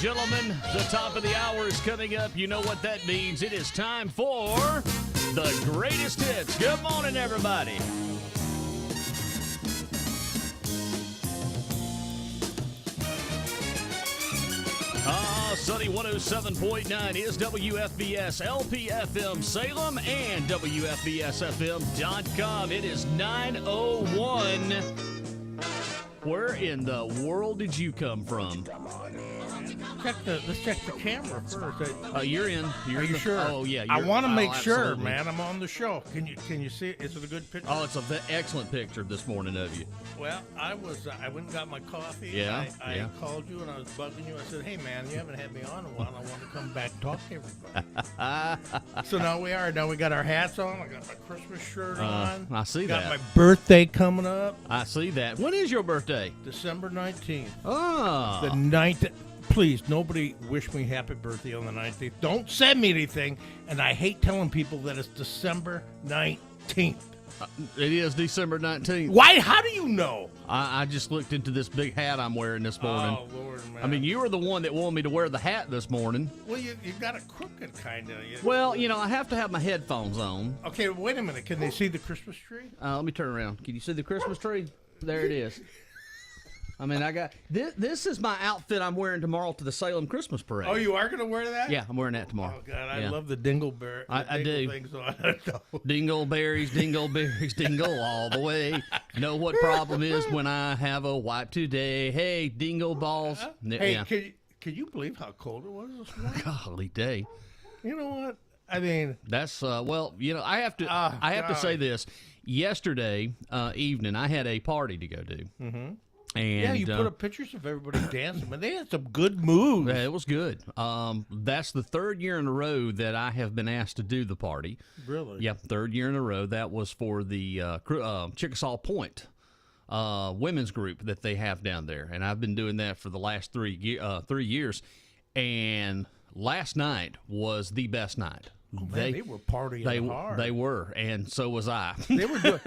gentlemen, the top of the hour is coming up. You know what that means. It is time for the greatest hits. Good morning, everybody. Sunny 107.9 is WFBS, LPFM Salem, and WFBSFM.com. It is 9:01. Where in the world did you come from? Let's check the camera first. You're in. Are you sure? Oh, yeah. I want to make sure, absolutely. Man. I'm on the show. Can you see it? Is it a good picture? Oh, it's an excellent picture this morning of you. Well, I went and got my coffee. Yeah, I called you and I was bugging you. I said, hey, man, you haven't had me on in a while. I want to come back and talk to everybody. So now we are. Now we got our hats on. I got my Christmas shirt on. I see got that. my birthday coming up. I see that. When is your birthday? December 19th. Oh. The 9th. Please, nobody wish me happy birthday on the 19th. Don't send me anything. And I hate telling people that it's December 19th. It is December 19th. Why? How do you know? I just looked into this big hat I'm wearing this morning. Oh, Lord, man. I mean, you were the one that wanted me to wear the hat this morning. Well, you got a crooked kind of. Well, I have to have my headphones on. Okay, wait a minute. Can they see the Christmas tree? Let me turn around. Can you see the Christmas tree? There it is. I mean, I got this is my outfit I'm wearing tomorrow to the Salem Christmas parade. Oh, you are going to wear that? Yeah, I'm wearing that tomorrow. Oh, God, I love the dingleberry. I do. Things on. Dingleberries, dingle all the way. Know what problem is when I have a wipe today? Hey, dingle balls. Hey, yeah. can you believe how cold it was this morning? Golly day. You know what? I mean, that's well, I have to. I have to say this. Yesterday evening, I had a party to go to. Mm-hmm. And, yeah, you put up pictures of everybody dancing, but they had some good moves. Yeah, it was good. That's the third year in a row that I have been asked to do the party. Really? Yep, third year in a row. That was for the Chickasaw Point women's group that they have down there, and I've been doing that for the last 3 years. And last night was the best night. Oh, man, they were partying hard. They were, and so was I. They were doing.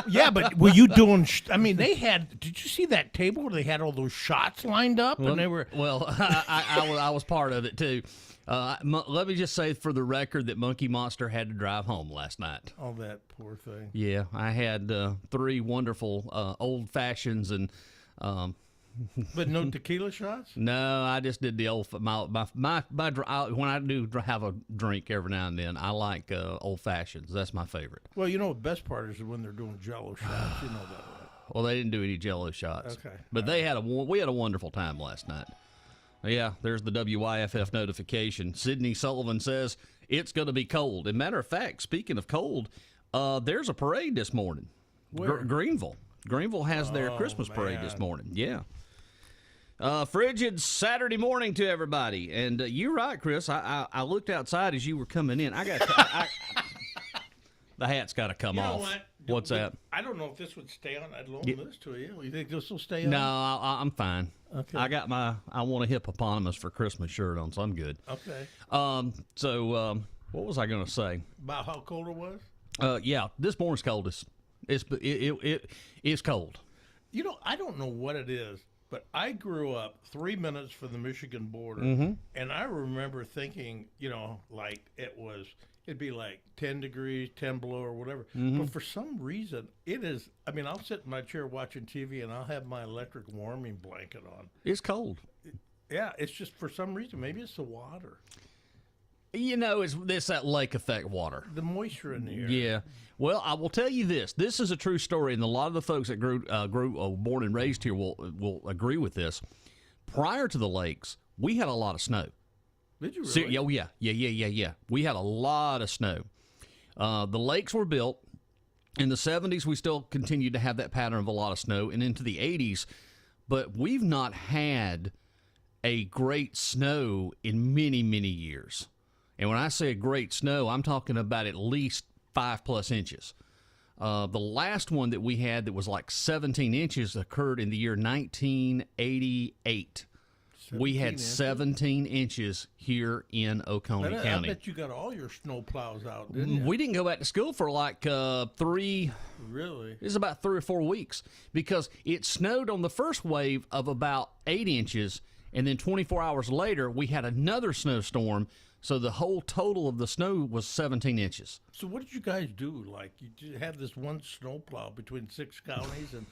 Yeah, but were you doing? I mean, they had. Did you see that table where they had all those shots lined up, and they were? Well, I was part of it too. Let me just say for the record that Monkey Monster had to drive home last night. Oh, that poor thing. Yeah, I had 3 wonderful old fashions and. But no tequila shots? No, I just did the old. When I do have a drink every now and then, I like old fashions. That's my favorite. Well, the best part is when they're doing Jello shots. You know that, right? Well, they didn't do any Jello shots. Okay, but we had a wonderful time last night. Yeah, there's the WYFF notification. Sydney Sullivan says it's going to be cold. As a matter of fact, speaking of cold, there's a parade this morning. Where? Greenville. Greenville has their Christmas parade this morning. Yeah. Frigid Saturday morning to everybody. And you're right, Chris. I looked outside as you were coming in. The hat's got to come off. What? What's that? I don't know if this would stay on. I'd loan this to you. You think this will stay on? No, I'm fine. Okay. I got my I want a hippopotamus for Christmas shirt on, so I'm good. Okay. So what was I going to say? About how cold it was? Yeah, this morning's coldest. It's cold. I don't know what it is. But I grew up 3 minutes from the Michigan border, and I remember thinking, like it'd be like 10 degrees, 10 below or whatever. But for some reason, it is, I'll sit in my chair watching TV, and I'll have my electric warming blanket on. It's cold. Yeah, it's just for some reason. Maybe it's the water. It's that lake effect water. The moisture in the air. Yeah. Well, I will tell you this. This is a true story, and a lot of the folks that grew born and raised here will agree with this. Prior to the lakes, we had a lot of snow. Did you really? Oh, yeah. Yeah. We had a lot of snow. The lakes were built. In the 70s, we still continued to have that pattern of a lot of snow, and into the 80s. But we've not had a great snow in many, many years. And when I say a great snow, I'm talking about at least 5+ inches. The last one that we had that was like 17 inches occurred in the year 1988. We had 17 inches here in Oconee County. I bet you got all your snow plows out, didn't you? We didn't go back to school for like 3. Really? It was about 3 or 4 weeks because it snowed on the first wave of about 8 inches. And then 24 hours later, we had another snowstorm. So the whole total of the snow was 17 inches. So what did you guys do? Like, you just had this one snowplow between 6 counties, and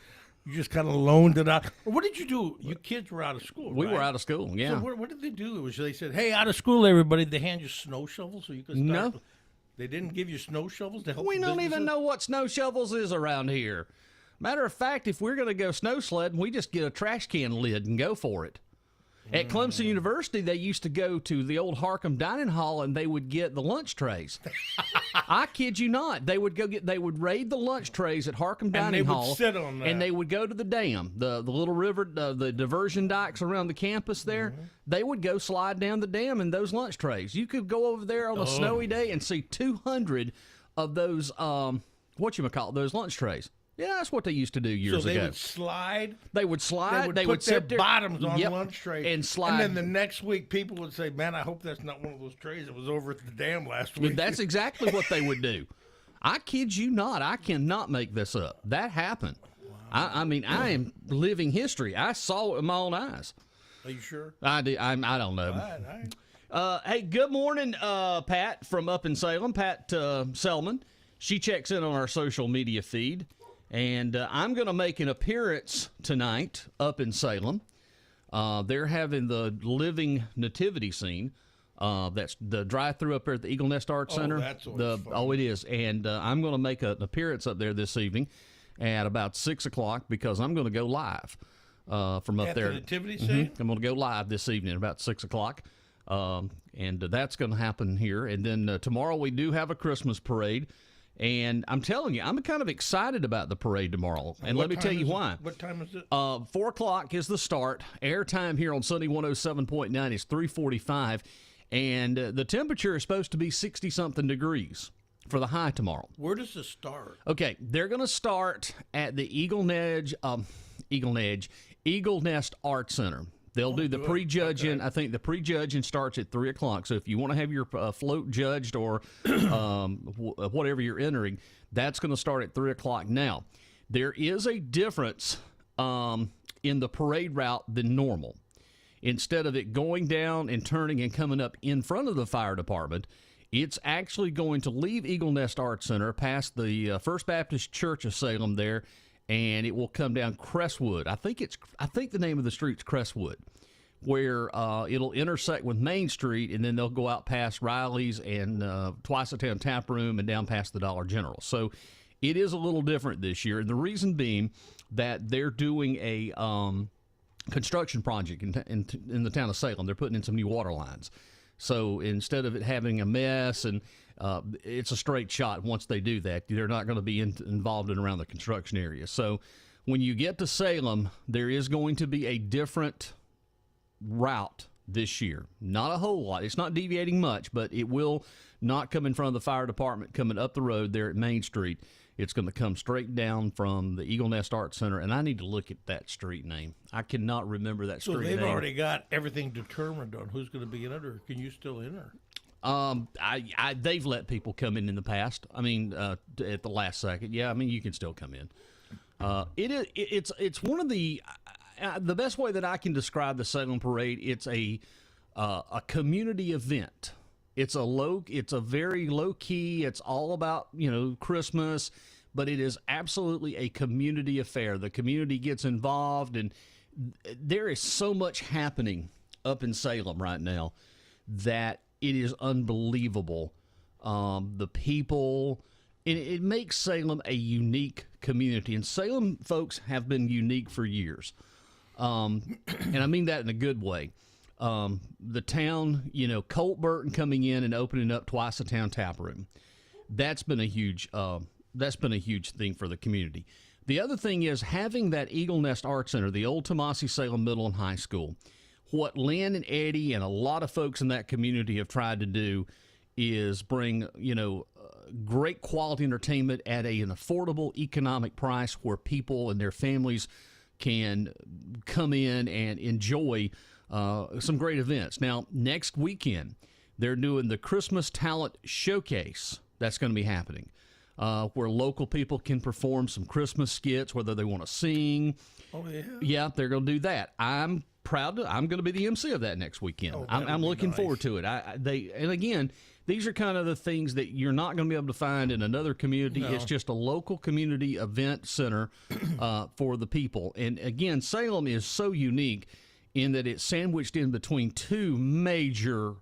you just kind of loaned it out. Or what did you do? You kids were out of school, We right? were out of school, yeah. So what did they do? It was they said, "Hey, out of school, everybody." They hand you snow shovels so you could start. No. They didn't give you snow shovels to help. We the don't even businesses? know what snow shovels is around here. Matter of fact, if we're going to go snow sledding, we just get a trash can lid and go for it. At Clemson University, they used to go to the old Harcum Dining Hall and they would get the lunch trays. I kid you not. They would raid the lunch trays at Harcum Dining Hall. And they would sit on that. And they would go to the dam, the little river, the diversion dikes around the campus there. They would go slide down the dam in those lunch trays. You could go over there on a snowy day and see 200 of those, those lunch trays. Yeah, that's what they used to do years So they ago. would slide. They would slide. They would put their sit there, bottoms on yep, lunch trays and slide. And then the next week, people would say, "Man, I hope that's not one of those trays that was over at the dam last week." That's exactly what they would do. I kid you not. I cannot make this up. That happened. Wow. I mean, I am living history. I saw it with my own eyes. Are you sure? I don't know. All right. Hey, good morning, Pat from up in Salem. Pat Selman. She checks in on our social media feed. And I'm going to make an appearance tonight up in Salem. They're having the living nativity scene. That's the drive-through up there at the Eagle Nest Art Center. That's always fun. Oh, it is. And I'm going to make an appearance up there this evening at about 6 o'clock because I'm going to go live from up At there. the nativity scene? I'm going to go live this evening at about 6 o'clock. And that's going to happen here. And then tomorrow we do have a Christmas parade. And I'm telling you, I'm kind of excited about the parade tomorrow. And let me tell you why. What time is it? 4 o'clock is the start. Airtime here on Sunny 107.9 is 3:45. And the temperature is supposed to be 60-something degrees for the high tomorrow. Where does it start? Okay, they're going to start at the Eagle Nest Art Center. They'll do the prejudging. Okay. I think the prejudging starts at 3 o'clock. So if you want to have your float judged or whatever you're entering, that's going to start at 3 o'clock. Now, there is a difference in the parade route than normal. Instead of it going down and turning and coming up in front of the fire department, it's actually going to leave Eagle Nest Art Center past the First Baptist Church of Salem there, and it will come down Crestwood. I think the name of the street's Crestwood, where it'll intersect with Main Street, and then they'll go out past Riley's and Twice a Town Tap Room and down past the Dollar General. So it is a little different this year, and the reason being that they're doing a construction project in the town of Salem. They're putting in some new water lines. So instead of it having a mess and it's a straight shot once they do that, they're not going to be involved in around the construction area. So when you get to Salem, there is going to be a different route this year. Not a whole lot. It's not deviating much, but it will not come in front of the fire department coming up the road there at Main Street. It's going to come straight down from the Eagle Nest Art Center, and I need to look at that street name. I cannot remember that street name. So they've already got everything determined on who's going to be in it, or can you still enter? They've let people come in the past. I mean, at the last second. Yeah, I mean, you can still come in. It's one of the best way that I can describe the Salem Parade. It's a community event. It's a very low key. It's all about, Christmas, but it is absolutely a community affair. The community gets involved, and there is so much happening up in Salem right now that it is unbelievable. The people, and it makes Salem a unique community. And Salem folks have been unique for years. And I mean that in a good way. The town, Colt Burton coming in and opening up Twice a Town Tap Room. That's been a huge thing for the community. The other thing is having that Eagle Nest Art Center, the old Tomasi Salem Middle and High School. What Lynn and Eddie and a lot of folks in that community have tried to do is bring, great quality entertainment at an affordable economic price where people and their families can come in and enjoy some great events. Now, next weekend, they're doing the Christmas Talent Showcase. That's going to be happening. where local people can perform some Christmas skits, whether they want to sing. Oh, yeah? Yeah, they're going to do that. I'm going to be the MC of that next weekend. Oh, I'm looking nice. forward to it. And again, these are kind of the things that you're not going to be able to find in another community. No. It's just a local community event center for the people. And again, Salem is so unique in that it's sandwiched in between two major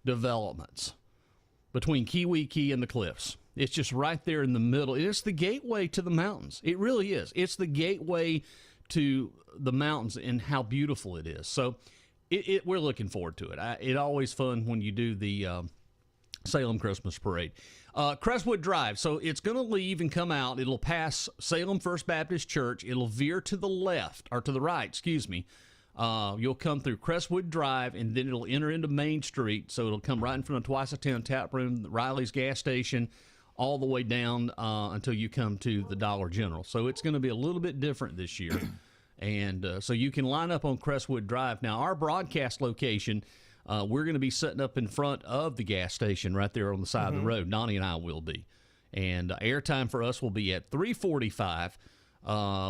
developments, between Kiwi Key and the Cliffs. It's just right there in the middle. It's the gateway to the mountains. It really is. It's the gateway to the mountains and how beautiful it is. So we're looking forward to it. It's always fun when you do the Salem Christmas Parade. Crestwood Drive. So it's going to leave and come out. It'll pass Salem First Baptist Church. It'll veer to the left, or to the right, excuse me. You'll come through Crestwood Drive, and then it'll enter into Main Street. So it'll come right in front of Twice a Town Tap Room, Riley's gas station, all the way down until you come to the Dollar General. So it's going to be a little bit different this year. And so you can line up on Crestwood Drive. Now, our broadcast location, we're going to be setting up in front of the gas station right there on the side of the road. Donnie and I will be. And airtime for us will be at 3:45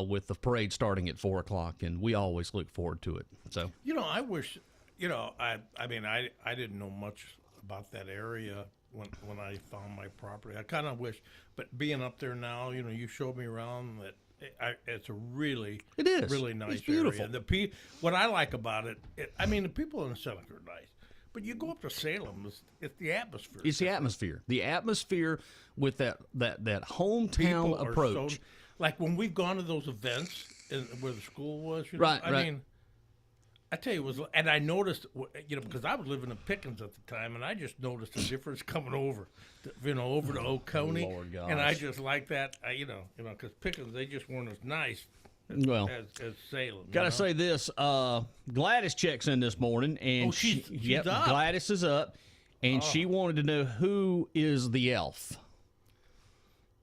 with the parade starting at 4 o'clock. And we always look forward to it. So, I wish, I didn't know much about that area when I found my property. I kind of wish, but being up there now, you showed me around that. It's a really, it is really nice it's beautiful. area. What I like about it, the people in Seneca are nice, but you go up to Salem, it's the atmosphere. It's the atmosphere. The atmosphere with that hometown People approach. So, like when we've gone to those events where the school was, right. I mean, I tell you, and I noticed, because I was living in Pickens at the time, and I just noticed the difference coming over to Oconee, Lord gosh. and I just like that, because Pickens, they just weren't as nice as Salem. Gotta say this, Gladys checks in this morning, and she's up. Gladys is up, and she wanted to know who is the elf.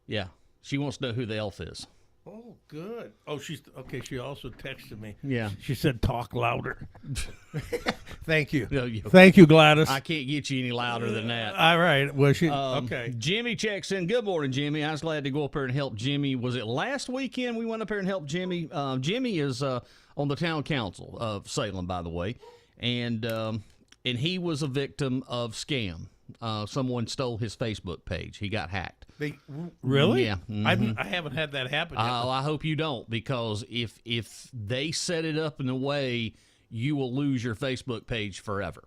Yeah, she wants to know who the elf is. Oh, good. Oh, she's okay. She also texted me. Yeah. She said, "Talk louder." Thank you. No, Thank you, Gladys. I can't get you any louder than that. All right. Well, okay. Jimmy checks in. Good morning, Jimmy. I was glad to go up there and help Jimmy. Was it last weekend we went up there and helped Jimmy? Jimmy is on the town council of Salem, by the way, and he was a victim of scam. Someone stole his Facebook page. He got hacked. Really? Yeah. Mm-hmm. I haven't had that happen yet. I hope you don't, because if they set it up in a way, you will lose your Facebook page forever.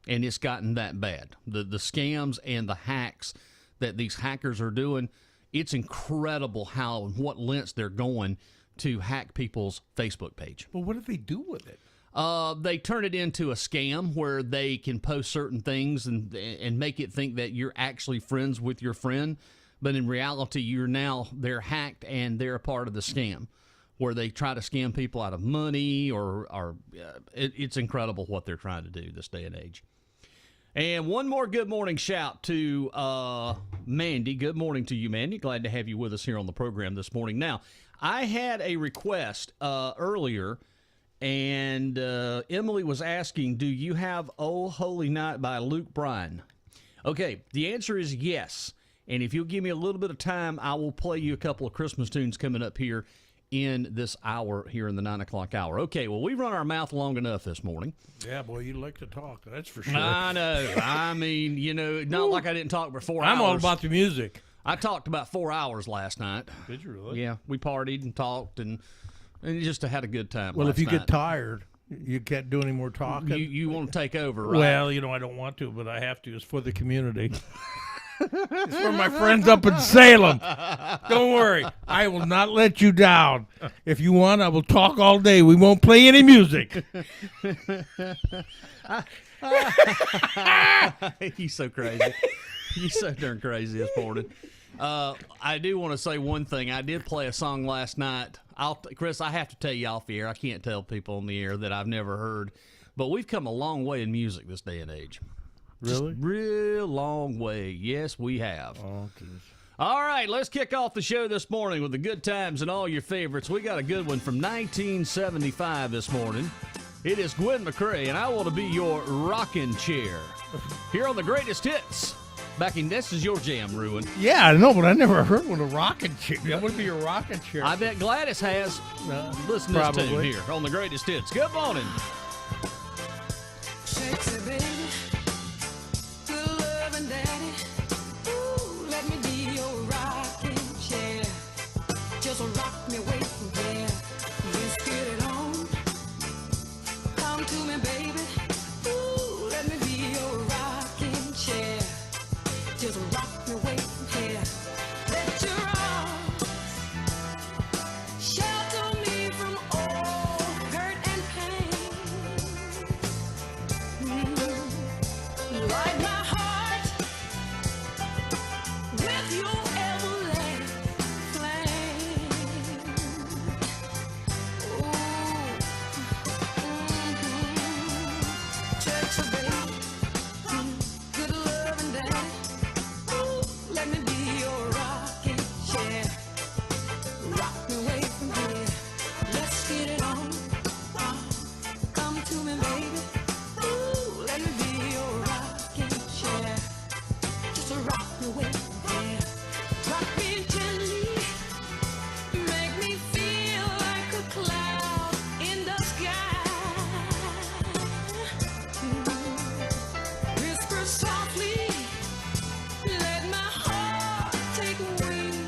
And it's gotten that bad. The scams and the hacks that these hackers are doing, it's incredible how and what lengths they're going to hack people's Facebook page. Well, what do they do with it? They turn it into a scam where they can post certain things and make it think that you're actually friends with your friend. But in reality, they're hacked and they're a part of the scam, where they try to scam people out of money it's incredible what they're trying to do this day and age. And one more good morning shout to Mandy. Good morning to you, Mandy. Glad to have you with us here on the program this morning. Now, I had a request earlier, and Emily was asking, do you have Oh Holy Night by Luke Bryan? Okay, the answer is yes. And if you'll give me a little bit of time, I will play you a couple of Christmas tunes coming up here in this hour, here in the 9 o'clock hour. Okay, well, we've run our mouth long enough this morning. Yeah, boy, you like to talk, that's for sure. I know. I mean, not like I didn't talk for 4 hours. I'm all about the music. I talked about 4 hours last night. Did you really? Yeah, we partied and talked and just had a good time. Well, last if you night. get tired, you can't do any more talking. You want to take over, right? Well, I don't want to, but I have to. It's for the community. It's for my friends up in Salem. Don't worry. I will not let you down. If you want, I will talk all day. We won't play any music. He's so crazy. He's so darn crazy this morning. I do want to say one thing. I did play a song last night. Chris, I have to tell you off the air. I can't tell people on the air that I've never heard. But we've come a long way in music this day and age. Really? Just real long way. Yes, we have. Oh, geez. All right, let's kick off the show this morning with the good times and all your favorites. We got a good one from 1975 this morning. It is Gwen McCrae, and I want to be your rocking chair. Here on the greatest hits Becky, this is your jam, Rouen. Yeah, I know, but I never heard one a rocking chair. That would be a rocking chair. I bet Gladys has. Listen to this tune probably. here on the greatest hits. Good morning. Sexy baby, good loving daddy. Ooh, let me be your rocking chair. Just rock me away from here. Let's get it on. Come to me, baby. Ooh, let me be your rocking chair. Just rock me away from here. Let your arms shelter me from all hurt and pain. Light my heart with your everlasting flame. Ooh, Texas baby, good loving daddy. Ooh, let me be your rocking chair. Rock me away from here. Let's get it on. Come to me, baby. Ooh, let me be your rocking chair. Just rock me away from here. Rock me gently. Make me feel like a cloud in the sky. Whisper softly. Let my heart take wing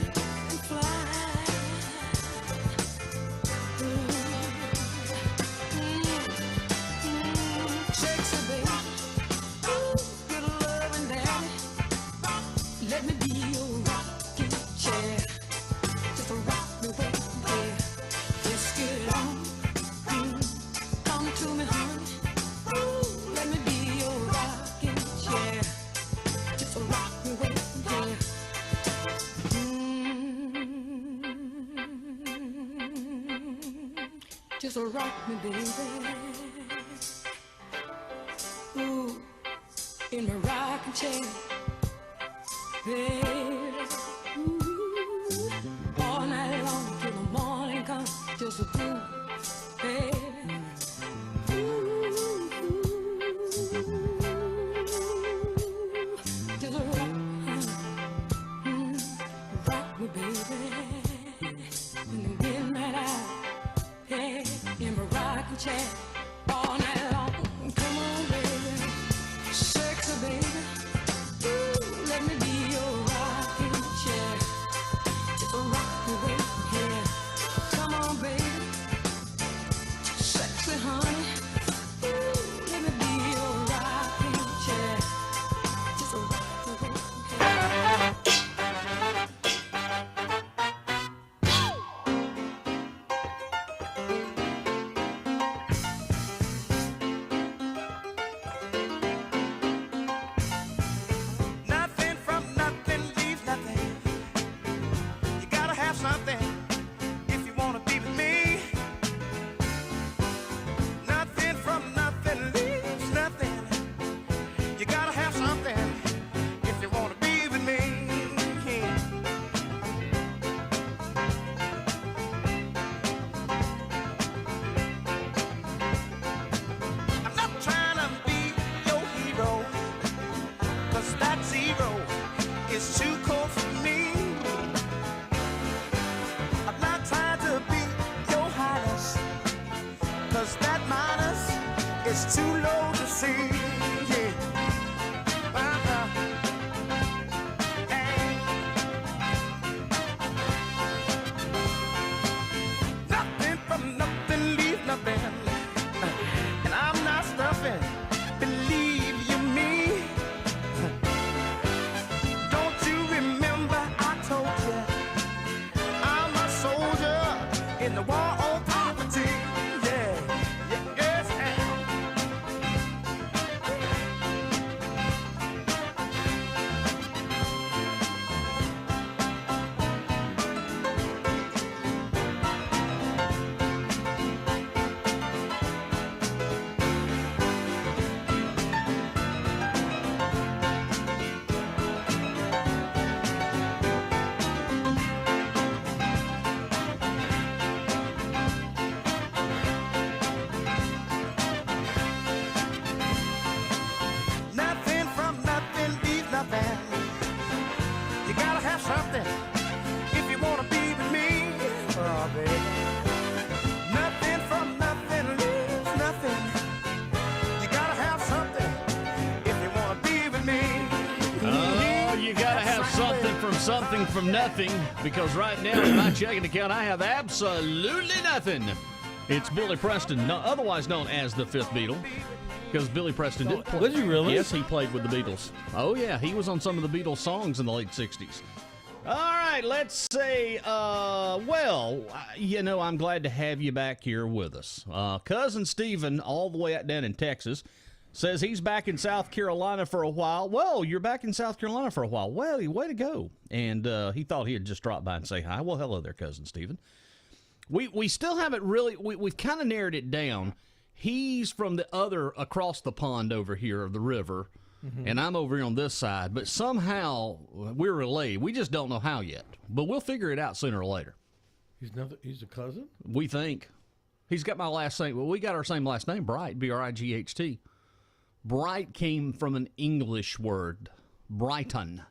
and fly. Sexy baby, ooh, good loving daddy. Let me be your rocking chair. Just rock me away from here. Let's get it on. Come to me, honey. Ooh, let me be your rocking chair. Just rock me away from here. Just rock me, baby. Ooh, in my rocking chair, baby. Ooh, all night long till the morning comes. Just a groove, baby. Ooh, just a rock me, baby. In the midnight hour, hey, in my rocking chair, all night long. Come on, baby, sexy baby. Ooh, let me be your rocking chair. Just rock me away from here. Come on, baby, sexy honey. Ooh, let me be your rocking chair. Just rock me away from here. Nothing from nothing leaves nothing. You gotta have something if you wanna be with me. Nothing from nothing leaves nothing. You gotta have something if you wanna be with me. I'm not trying to be your hero, 'cause that zero is too cold for me. I'm not trying to be your highness, 'cause that minus is too low to see. Yeah. Hey. Nothing from nothing leave nothing. And I'm not stuffing, believe you me. Don't you remember something if you wanna be with me. Oh, baby. Nothing from nothing leaves nothing. You gotta have something if you wanna be with me. Oh, you gotta have something from nothing, because right now in my checking account I have absolutely nothing. It's Billy Preston, otherwise known as the Fifth Beatle, because Billy Preston did play. Was he really? Yes, he played with the Beatles. Oh yeah, he was on some of the Beatles songs in the late 60s. All right, let's say, I'm glad to have you back here with us. Cousin Stephen, all the way out down in Texas, says he's back in South Carolina for a while. Well, you're back in South Carolina for a while. Well, way to go. And he thought he'd just drop by and say hi. Well, hello there, Cousin Stephen. We still haven't really, we've kind of narrowed it down. He's from the other, across the pond over here of the river, and I'm over here on this side. But somehow we're related. We just don't know how yet. But we'll figure it out sooner or later. He's a cousin? We think. He's got my last name. Well, we got our same last name, Bright, B-R-I-G-H-T. Bright came from an English word, Brighton.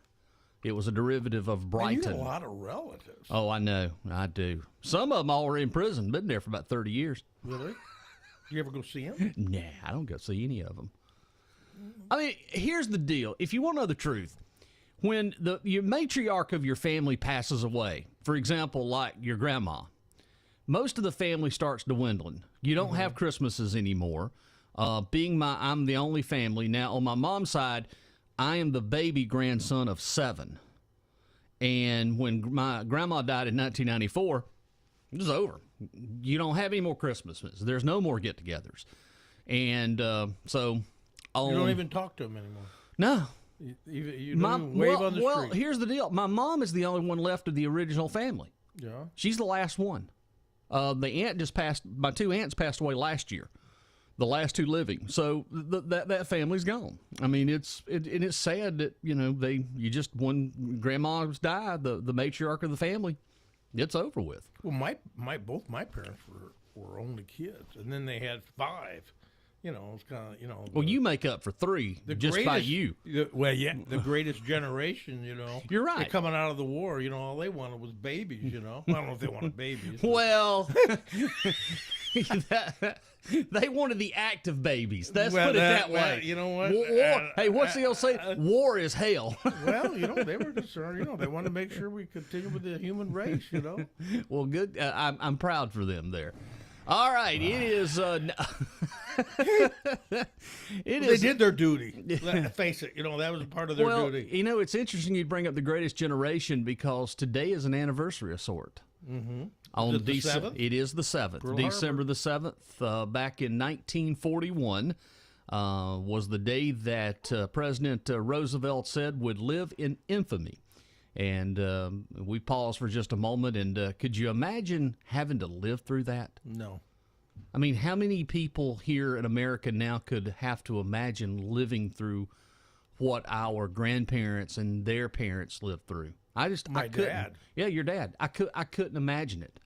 It was a derivative of Brighton. Man, you have a lot of relatives. Oh, I know. I do. Some of them all are in prison. Been there for about 30 years. Really? You ever go see them? Nah, I don't go see any of them. I mean, here's the deal. If you want to know the truth, when your matriarch of your family passes away, for example, like your grandma, most of the family starts dwindling. You don't have Christmases anymore. I'm the only family. Now, on my mom's side, I am the baby grandson of 7. And when my grandma died in 1994, it was over. You don't have any more Christmases. There's no more get-togethers. And so... You don't even talk to them anymore. No. You don't even wave on the street. Well, here's the deal. My mom is the only one left of the original family. Yeah. She's the last one. The aunt just passed. My 2 aunts passed away last year. The last 2 living. So that family's gone. I mean, it's sad that when grandma's died, the matriarch of the family, it's over with. Well, both my parents were only kids, and then they had 5. It's kind of, Well, you make up for 3 just by you. The greatest generation, You're right. They're coming out of the war, all they wanted was babies, I don't know if they wanted babies. Well, they wanted the act of babies. Let's put it that way. You know what? War, hey, what's the old saying? War is hell. Well, they were concerned, they wanted to make sure we continue with the human race, Well, good. I'm proud for them there. All right, it is. They did their duty. Let's face it, that was a part of their duty. It's interesting you bring up the greatest generation, because today is an anniversary of sort. Mm-hmm. On the 7th? It is the 7th. December the 7th, back in 1941, was the day that President Roosevelt said would live in infamy. And we paused for just a moment, and could you imagine having to live through that? No. I mean, how many people here in America now could have to imagine living through what our grandparents and their parents lived through? I couldn't. Dad. Yeah, your dad. I couldn't imagine it.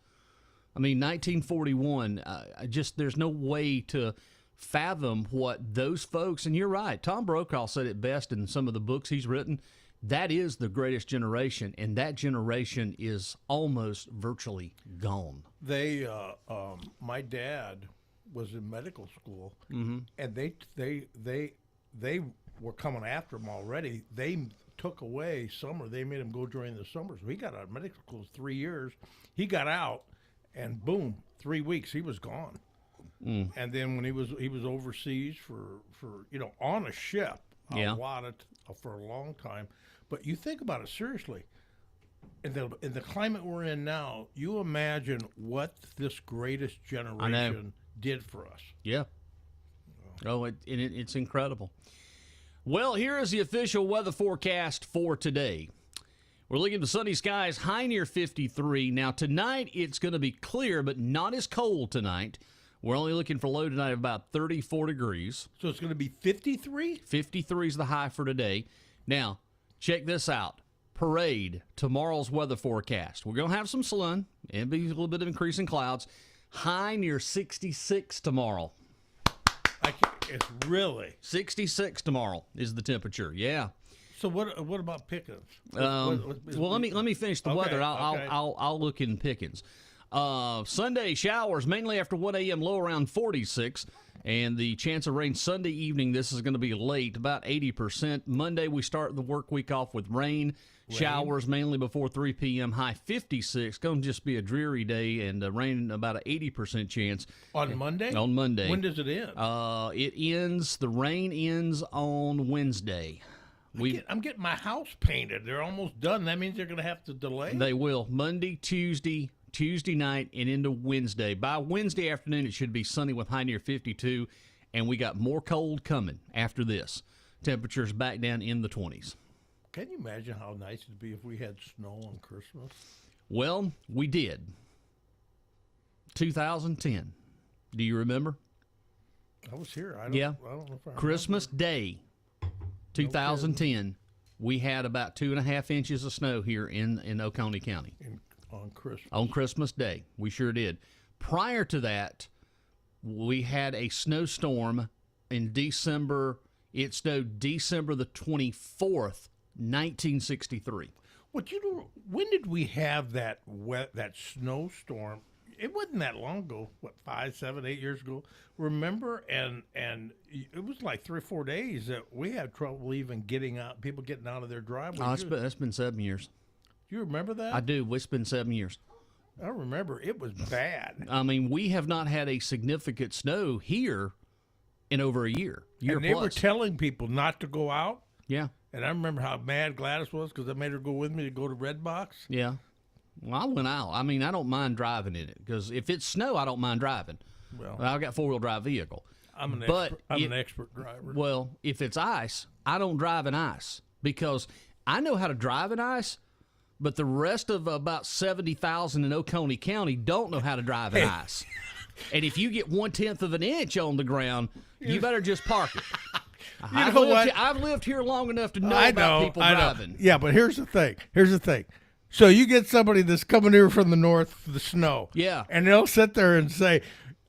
I mean, 1941, there's no way to fathom what those folks, and you're right, Tom Brokaw said it best in some of the books he's written. That is the greatest generation, and that generation is almost virtually gone. My dad was in medical school, Mm-hmm. and they were coming after him already. They took away summer. They made him go during the summers. He got out of medical school 3 years. He got out, and boom, 3 weeks he was gone. Mm. And then when he was overseas for on a ship, for a long time. But you think about it seriously. In the climate we're in now, you imagine what this greatest generation did for us. Yeah. Oh, it's incredible. Well, here is the official weather forecast for today. We're looking at the sunny skies, high near 53. Now, tonight it's going to be clear, but not as cold tonight. We're only looking for low tonight of about 34 degrees. So it's going to be 53? 53 is the high for today. Now, check this out. Parade, tomorrow's weather forecast. We're going to have some sun and be a little bit of increasing clouds. High near 66 tomorrow. It's really 66 tomorrow is the temperature. Yeah. So what about Pickens? Well, let me finish the weather. I'll look in Pickens. Sunday showers mainly after 1 a.m. low around 46, and the chance of rain Sunday evening. This is going to be late, about 80%. Monday we start the work week off with rain. Showers mainly before 3 p.m. High 56. Going to just be a dreary day, and rain about an 80% chance on Monday. On Monday. When does it end? It ends. The rain ends on Wednesday. I'm getting my house painted. They're almost done. That means they're going to have to delay. They will. Monday, Tuesday night, and into Wednesday. By Wednesday afternoon, it should be sunny with high near 52, and we got more cold coming after this. Temperatures back down in the 20s. Can you imagine how nice it'd be if we had snow on Christmas? Well, we did. 2010. Do you remember? I was here. I don't know if I Christmas Day, 2010. We had about 2.5 inches of snow here in Oconee County. On Christmas. On Christmas Day. We sure did. Prior to that, we had a snowstorm in December. It snowed December the 24th, 1963. When did we have that snowstorm? It wasn't that long ago. 5, 7, 8 years ago? Remember? And it was like 3 or 4 days that we had trouble even getting out. People getting out of their driveways. That's been 7 years. You remember that? I do. It's been 7 years. I remember. It was bad. I mean, we have not had a significant snow here in over a year. And they were telling people not to go out. Yeah. And I remember how mad Gladys was because I made her go with me to go to Redbox. Yeah. Well, I went out. I mean, I don't mind driving in it because if it's snow, I don't mind driving. Well, I've got 4-wheel drive vehicle. I'm an expert driver. Well, if it's ice, I don't drive in ice because I know how to drive in ice, but the rest of about 70,000 in Oconee County don't know how to drive in ice. And if you get 1/10 of an inch on the ground, you better just park it. I've lived here long enough to know about people driving. Yeah, but here's the thing. So you get somebody that's coming here from the north for the snow. Yeah. And they'll sit there and say,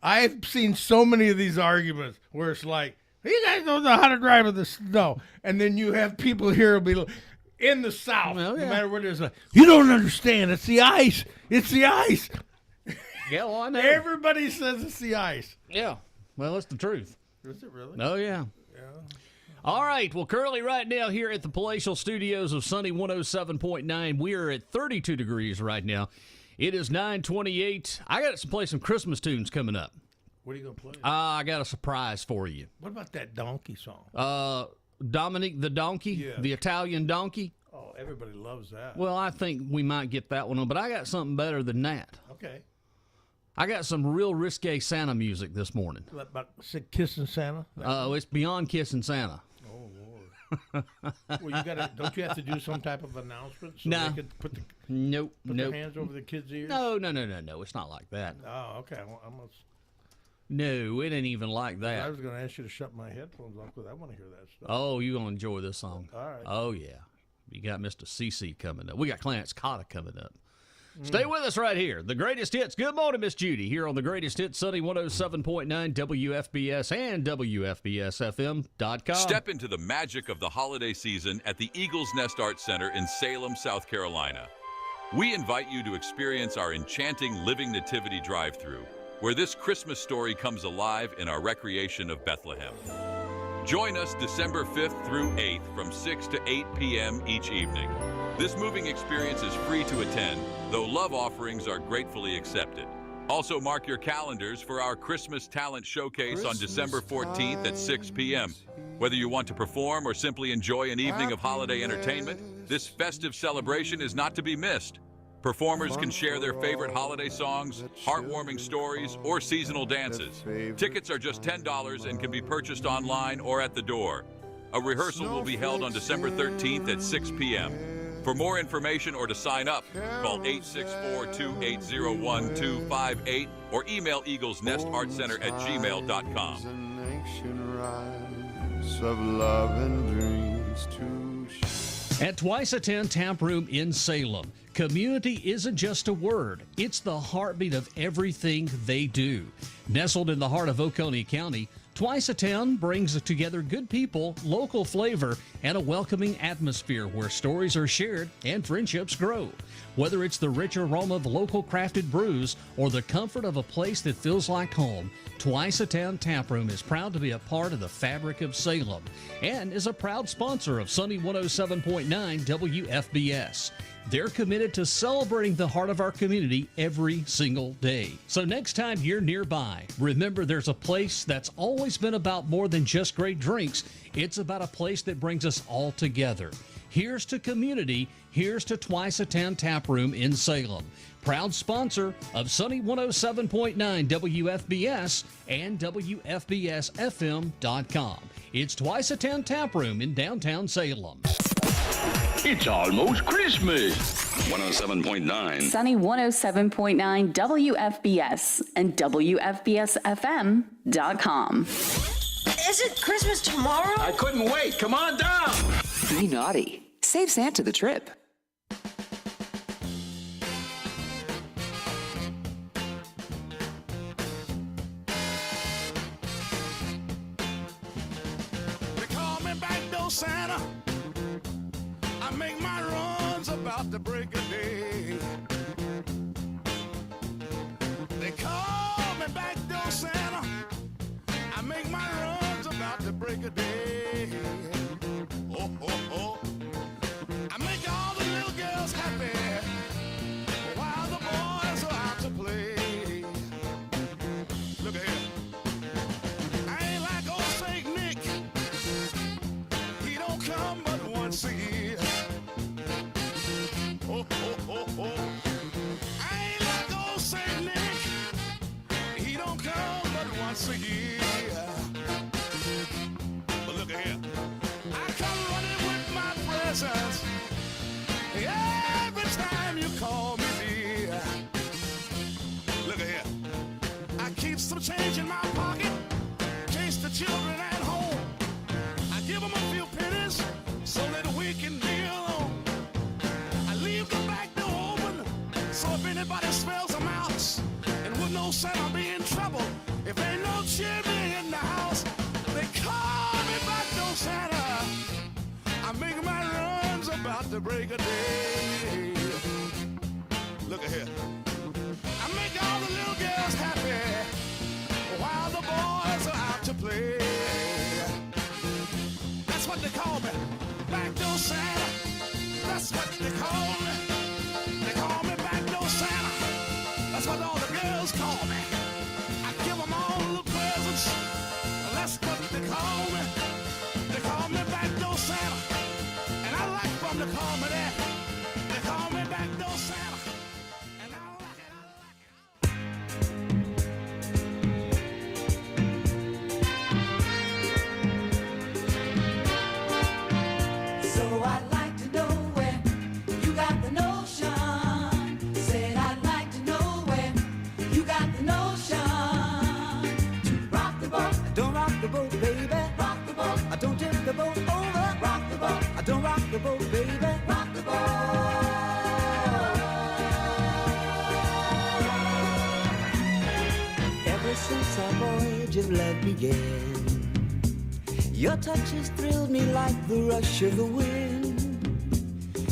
I've seen so many of these arguments where it's like, you guys don't know how to drive in the snow. And then you have people here who'll be in the south, no matter what it is. You don't understand. It's the ice. It's the ice. Yeah, well, I know. Everybody says it's the ice. Yeah. Well, it's the truth. Is it really? Oh, yeah. All right. Well, currently right now here at the Palatial Studios of Sunny 107.9, we are at 32 degrees right now. It is 9:28. I got to play some Christmas tunes coming up. What are you going to play? I got a surprise for you. What about that donkey song? Dominic the Donkey, the Italian donkey. Oh, everybody loves that. Well, I think we might get that one on, but I got something better than that. Okay. I got some real risque Santa music this morning. About Kissing Santa? It's beyond Kissing Santa. Oh, Lord. Well, don't you have to do some type of announcement so No. they could put their hands over the kids' ears? No. It's not like that. Oh, okay. No, it ain't even like that. I was going to ask you to shut my headphones off because I want to hear that stuff. Oh, you're going to enjoy this song. All right. Oh, yeah. You got Mr. CC coming up. We got Clarence Cotta coming up. Stay with us right here. The Greatest Hits. Good morning, Miss Judy. Here on The Greatest Hits, Sunny 107.9 WFBS and WFBSFM.com. Step into the magic of the holiday season at the Eagles Nest Art Center in Salem, South Carolina. We invite you to experience our enchanting Living Nativity drive-thru, where this Christmas story comes alive in our recreation of Bethlehem. Join us December 5th through 8th from 6 to 8 p.m. each evening. This moving experience is free to attend, though love offerings are gratefully accepted. Also mark your calendars for our Christmas Talent Showcase on December 14th at 6 p.m. Whether you want to perform or simply enjoy an evening of holiday entertainment, this festive celebration is not to be missed. Performers can share their favorite holiday songs, heartwarming stories, or seasonal dances. Tickets are just $10 and can be purchased online or at the door. A rehearsal will be held on December 13th at 6 p.m. For more information or to sign up, call 864-280-1258 or email eaglesnestartcenter@gmail.com. At Twice a 10 Tap Room in Salem, community isn't just a word, it's the heartbeat of everything they do. Nestled in the heart of Oconee County, Twice a Town brings together good people, local flavor, and a welcoming atmosphere where stories are shared and friendships grow. Whether it's the rich aroma of local crafted brews or the comfort of a place that feels like home, Twice a Town Taproom is proud to be a part of the fabric of Salem and is a proud sponsor of Sunny 107.9 WFBS. They're committed to celebrating the heart of our community every single day. So next time you're nearby, remember there's a place that's always been about more than just great drinks. It's about a place that brings us all together. Here's to community. Here's to Twice a Town Taproom in Salem. Proud sponsor of Sunny 107.9 WFBS and WFBSFM.com. It's Twice a Town Taproom in downtown Salem. It's almost Christmas. 107.9. Sunny 107.9 WFBS and WFBSFM.com. Is it Christmas tomorrow? I couldn't wait. Come on down. Be naughty. Save Santa the trip. They call me backdoor Santa. I make my runs about the break of day. They call me backdoor Santa. I make my runs about the break of day. Oh, oh, oh. I make all the little girls happy while the boys are out to play. Look at here. I ain't like old Saint Nick. He don't come but once a year. Oh, oh, oh, oh. I ain't like old Saint Nick. He don't come but once a year. But look at here. I come running with my presents every time you call me dear. Look at here. I keep some change in my pocket in case the children at home. I give them a few pennies so that we can be alone. I leave the back door open so if anybody smells a mouse and would know Santa be in trouble if ain't no chimney in the house. They call me backdoor Santa. I make my runs about the break of day. Look at here. I make all the little girls happy while the boys are out to play. That's what they call me, backdoor Santa. That's what they call me. They call me backdoor Santa. That's what all the girls call me. I give them all the presents. That's what they call me. They call me backdoor Santa. And I like them to call me that. They call me backdoor Santa. And I like it, I like So I'd like to know where you got the notion. Said I'd like to know where you got the notion. To rock the boat. Don't rock the boat, baby. Rock the boat. I don't tip the boat over. Rock the boat. I don't rock the boat, baby. Rock the boat. Ever since our voyage of love began, your touch has thrilled me like the rush of the wind,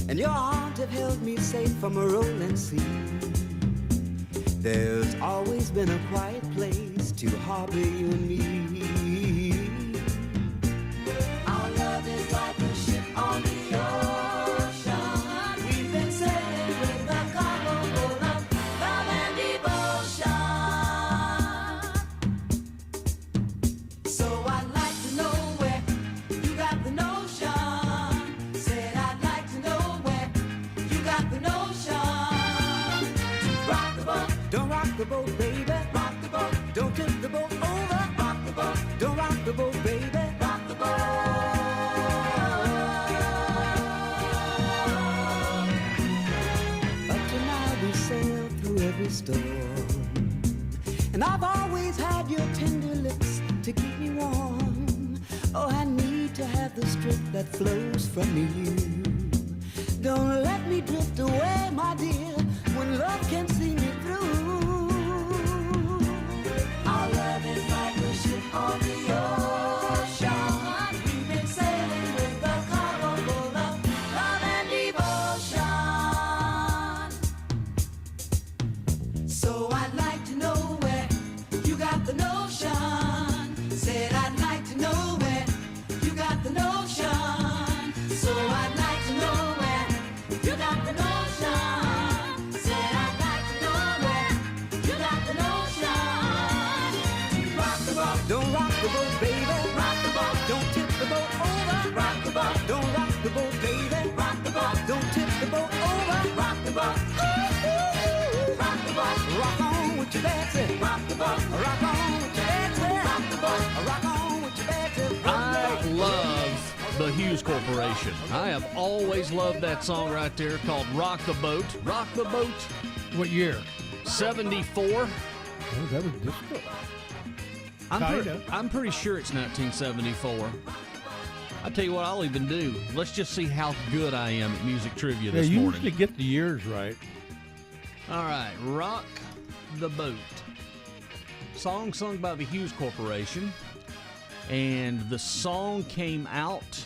and your arms have held me safe from a rolling sea. There's always been a quiet place to harbor you and me. Our love is like a ship on the ocean. We've been sailing with a cargo full of love and devotion. So I'd like to know where you got the notion. Said I'd like to know where you got the notion. To rock the boat. Don't rock the boat, baby. Rock the boat. Don't tip the boat over. Rock the boat. Don't rock the boat, baby. Rock the boat. Up to now we sailed through every storm, and I've always had your tender lips to keep me warm. Oh, I need to have the strength that flows from you. Don't let me drift away, my dear, when love can see me through. Our love is like a ship on the ocean. Hughes Corporation. I have always loved that song right there called Rock the Boat. Rock the Boat. What year? 74. Oh, that was disco. I'm pretty sure it's 1974. I'll tell you what I'll even do. Let's just see how good I am at music trivia this you morning. usually get the years right. All right, Rock the Boat. Song sung by the Hughes Corporation. And the song came out.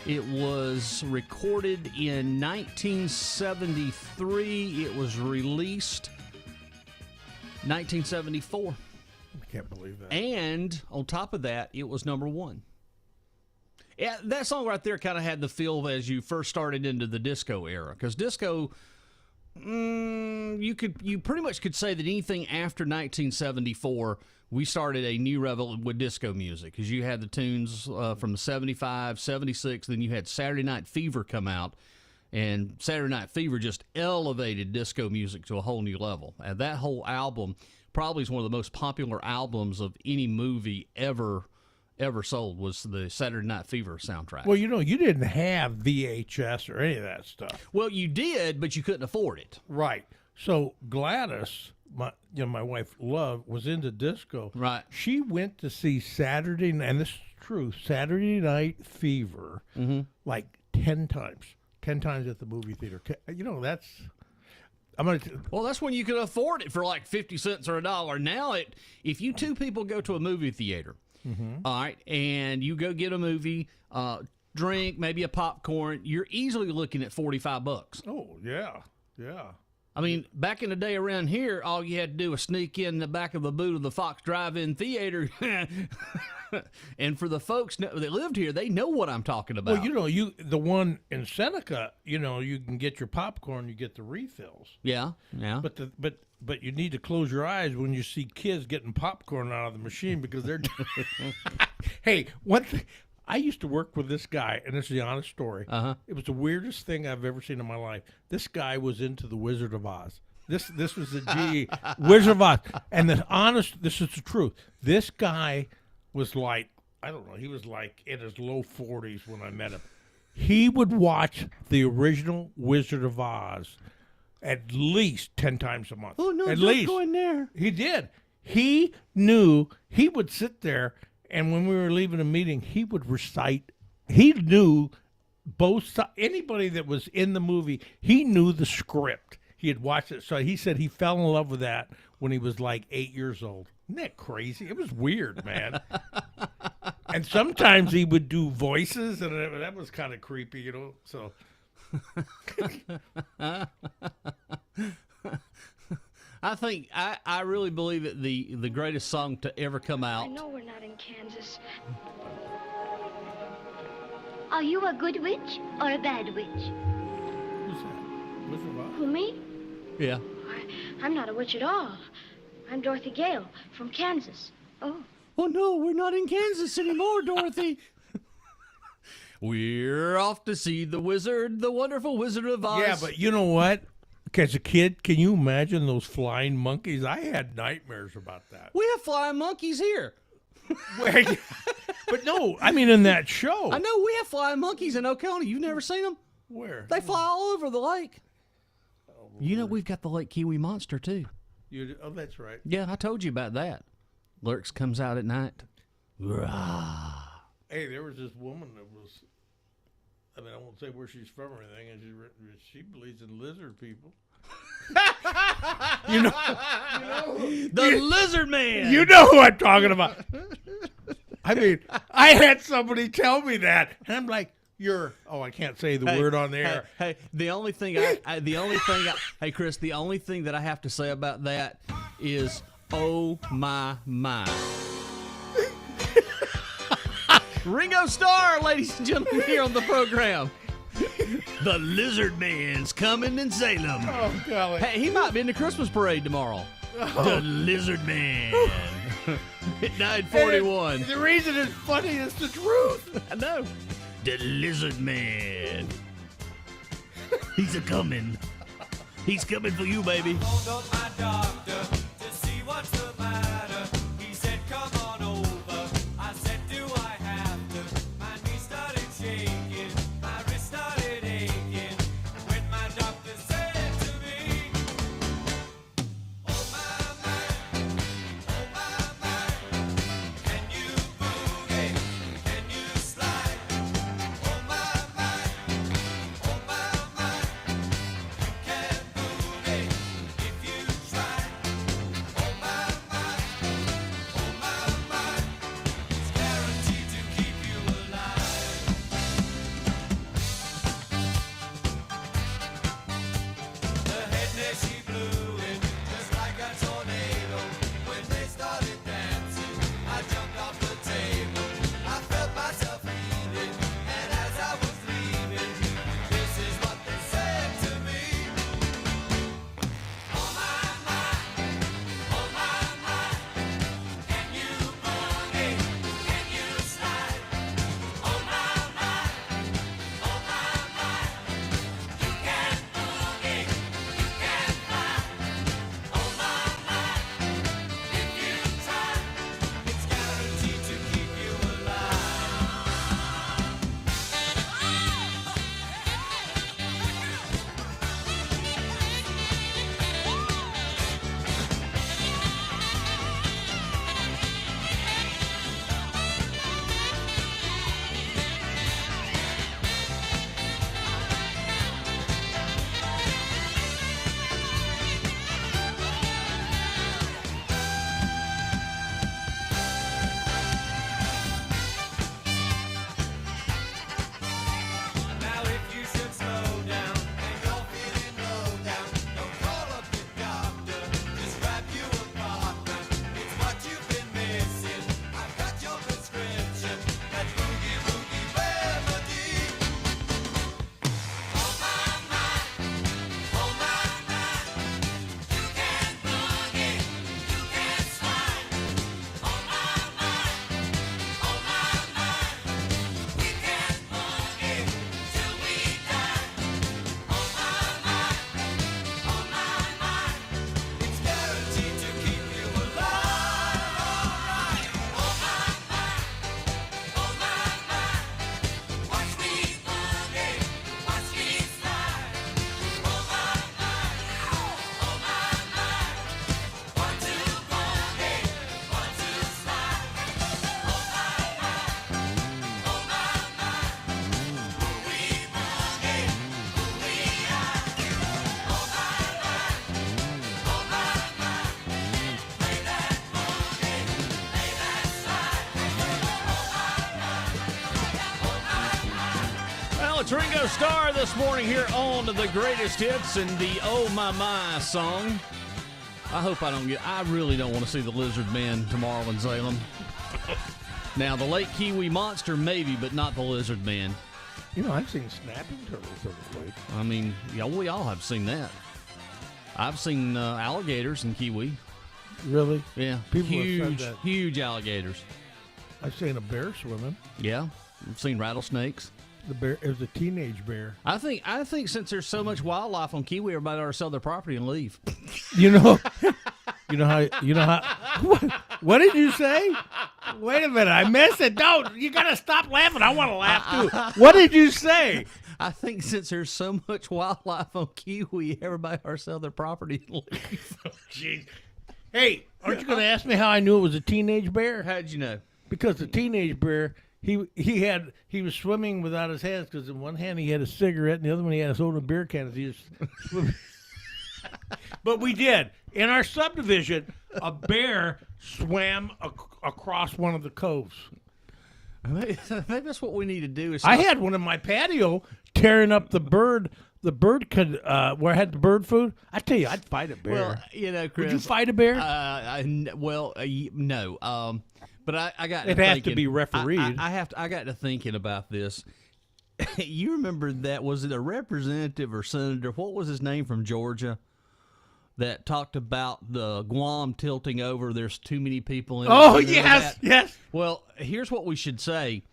It was recorded in 1973. It was released 1974. I can't believe that. And on top of that, it was number one. Yeah, that song right there kind of had the feel of as you first started into the disco era. Because disco, you pretty much could say that anything after 1974, we started a new revel with disco music. Because you had the tunes from 75, 76, then you had Saturday Night Fever come out. And Saturday Night Fever just elevated disco music to a whole new level. And that whole album probably is one of the most popular albums of any movie ever sold, was the Saturday Night Fever soundtrack. Well, you didn't have VHS or any of that stuff. Well, you did, but you couldn't afford it. Right. So Gladys, my wife, was into disco. Right. She went to see Saturday Night Fever, like 10 times. 10 times at the movie theater. That's... Well, that's when you could afford it for like 50 cents or $1. Now, if you two people go to a movie theater, all right, and you go get a movie, drink, maybe a popcorn, you're easily looking at $45. Oh, yeah. Yeah. I mean, back in the day around here, all you had to do was sneak in the back of the boot of the Fox Drive-In Theater. And for the folks that lived here, they know what I'm talking about. Well, the one in Seneca, you can get your popcorn, you get the refills. Yeah. But you need to close your eyes when you see kids getting popcorn out of the machine because they're. Hey, one thing. I used to work with this guy, and this is the honest story. It was the weirdest thing I've ever seen in my life. This guy was into the Wizard of Oz. This was the GE Wizard of Oz, and this is the truth. This guy was like, I don't know, he was like in his low 40s when I met him. He would watch the original Wizard of Oz at least 10 times a month. Oh no, at don't least. go in there. He did. He knew. He would sit there. And when we were leaving a meeting, he would recite. He knew both sides. Anybody that was in the movie, he knew the script. He had watched it. So he said he fell in love with that when he was like 8 years old. Isn't that crazy? It was weird, man. And sometimes he would do voices, and that was kind of creepy, So. I really believe that the greatest song to ever come out. I know we're not in Kansas. Are you a good witch or a bad witch? Who's that? Wizard of Oz? Who, me? Yeah. I'm not a witch at all. I'm Dorothy Gale from Kansas. Oh. Oh no, we're not in Kansas anymore, Dorothy. We're off to see the wonderful Wizard of Oz. Yeah, but you know what? As a kid, can you imagine those flying monkeys? I had nightmares about that. We have flying monkeys here. But no, I mean in that show. I know we have flying monkeys in Oconee. You've never seen them? Where? They fly all over the lake. Oh, we've got the Lake Kiwi Monster too. Oh, that's right. Yeah, I told you about that. Lurks comes out at night. Hey, there was this woman that was. I mean, I won't say where she's from or anything, and she believes in lizard people. The Lizard Man. You know who I'm talking about. I mean, I had somebody tell me that, and I'm like, I can't say the word on the air. Hey, the only thing hey Chris, the only thing that I have to say about that is, oh my. Ringo Starr, ladies and gentlemen, here on the program. The Lizard Man's coming in Salem. Oh, golly. Hey, he might be in the Christmas parade tomorrow. Oh. The Lizard Man. At 9:41. The reason it's funny is the truth. I know. The Lizard Man. He's a-coming. He's coming for you, baby. It's Ringo Starr this morning here on the greatest hits and the Oh My My song. I really don't want to see the Lizard Man tomorrow in Salem. Now, the Lake Kiwi Monster, maybe, but not the Lizard Man. You know, I've seen snapping turtles in the lake. I mean, yeah, we all have seen that. I've seen alligators in Kiwi. Really? Yeah. People have said that. Huge alligators. I've seen a bear swimming. Yeah. I've seen rattlesnakes. The bear is a teenage bear. I think since there's so much wildlife on Kiwi, everybody ought to sell their property and leave. You know how. What did you say? Wait a minute, I missed it. Don't. You gotta stop laughing. I want to laugh too. What did you say? I think since there's so much wildlife on Kiwi, everybody ought to sell their property and leave. Jeez. Hey, aren't you gonna ask me how I knew it was a teenage bear? How'd you know? Because the teenage bear, he was swimming without his hands, because in one hand he had a cigarette and the other one he had his own beer can. He was swimming. But we did. In our subdivision, a bear swam across one of the coves. Maybe that's what we need to do. I had one in my patio tearing up the bird. The bird could, where I had the bird food. I tell you, I'd fight a bear. Well, you know, Chris. Would you fight a bear? No. But I got. It has to be refereed. I got to thinking about this. You remember that? Was it a representative or senator? What was his name from Georgia? That talked about the Guam tilting over. There's too many people in it. Oh, yes. Well, here's what we should say.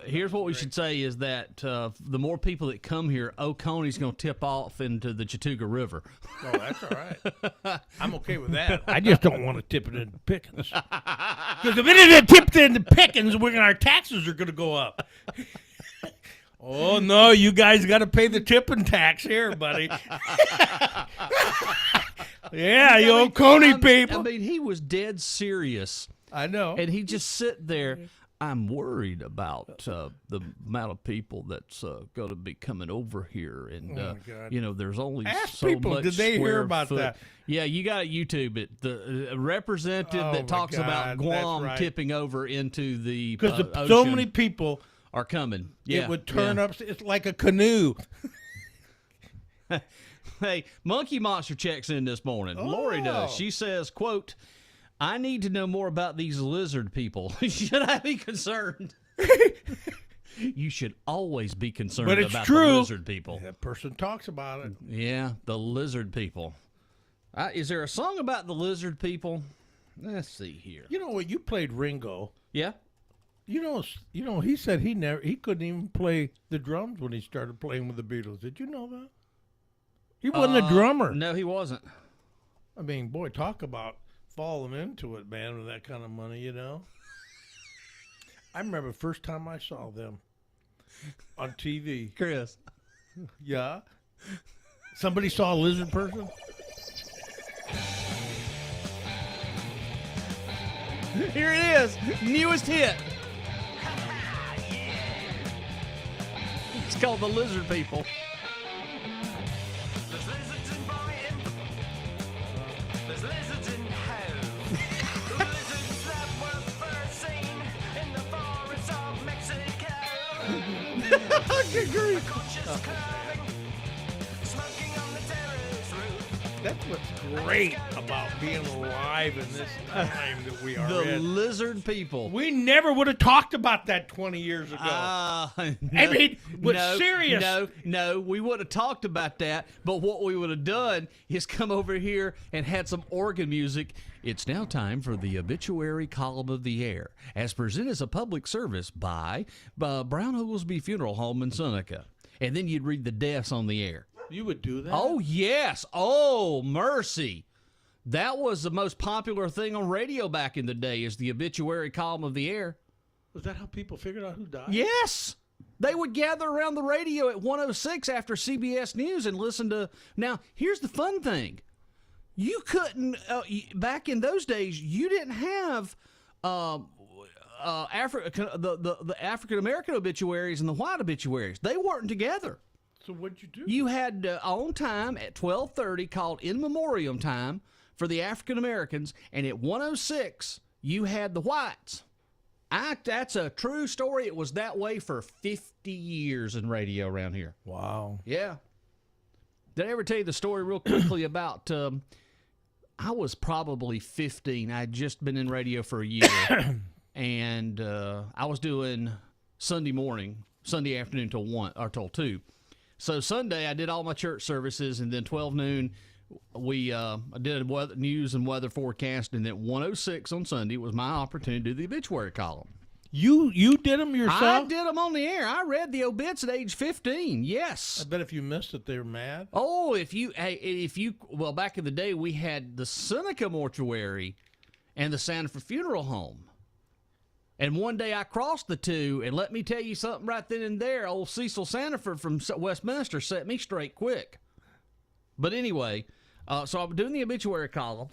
Here's what we should say is that the more people that come here, Oconee's going to tip off into the Chattooga River. Oh, that's all right. I'm okay with that. I just don't want to tip it into Pickens. Because if it isn't tipped into Pickens, our taxes are going to go up. Oh, no, you guys got to pay the tipping tax here, buddy. Yeah, you Oconee people. I mean, he was dead serious. I know. And he just sit there. I'm worried about the amount of people that's going to be coming over here, and there's only Ask so people, much. Did they hear square about foot. that? Yeah, you got to YouTube it. The representative that talks about Guam tipping over into the because ocean so many people are coming. Yeah, it would turn up. It's like a canoe. Hey, Monkey Monster checks in this morning. Lori does. She says, "Quote." I need to know more about these lizard people. Should I be concerned? You should always be concerned about the lizard people. That person talks about it. Yeah, the lizard people. Is there a song about the lizard people? Let's see here. You know what? You played Ringo. Yeah. You know. He said he couldn't even play the drums when he started playing with the Beatles. Did you know that? He wasn't a drummer. No, he wasn't. I mean, boy, talk about falling into it, man, with that kind of money, you know. I remember the first time I saw them on TV. Chris. Yeah. Somebody saw a lizard person? Here it is. Newest hit. It's called The Lizard People. Good grief. That's what's great about being alive in this time that we are The in. lizard people. We never would have talked about that 20 years ago. I mean, serious. No, we would have talked about that, but what we would have done is come over here and had some organ music. It's now time for the obituary column of the air, as presented as a public service by Brown Oglesby Funeral Home in Seneca. And then you'd read the deaths on the air. You would do that? Oh, yes. Oh, mercy. That was the most popular thing on radio back in the day, is the obituary column of the air. Was that how people figured out who died? Yes. They would gather around the radio at 106 after CBS News and listen to... Now, here's the fun thing. You couldn't... back in those days, you didn't have... the African-American obituaries and the white obituaries. They weren't together. So what'd you do? You had on time at 12:30 called in memoriam time for the African Americans, and at 106 you had the whites. That's a true story. It was that way for 50 years in radio around here. Wow. Yeah. Did I ever tell you the story real quickly about I was probably 15. I had just been in radio for a year, and I was doing Sunday afternoon till 1 or till 2. So Sunday I did all my church services, and then 12 noon we did news and weather forecast, and at 1:06 on Sunday was my opportunity to do the obituary column. You did them yourself? I did them on the air. I read the obits at age 15. Yes. I bet if you missed it, they were mad. Oh, well, back in the day, we had the Seneca Mortuary and the Santa Fe Funeral Home. And one day I crossed the two, and let me tell you something right then and there. Old Cecil Sanford from Westminster set me straight quick. But anyway, so I'm doing the obituary column,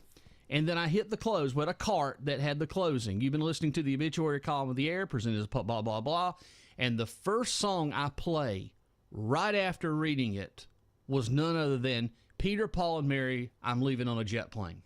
and then I hit the close with a cart that had the closing. You've been listening to the obituary column of the air, presented as blah, blah, blah. And the first song I play right after reading it was none other than Peter, Paul, and Mary, I'm Leaving on a Jet Plane.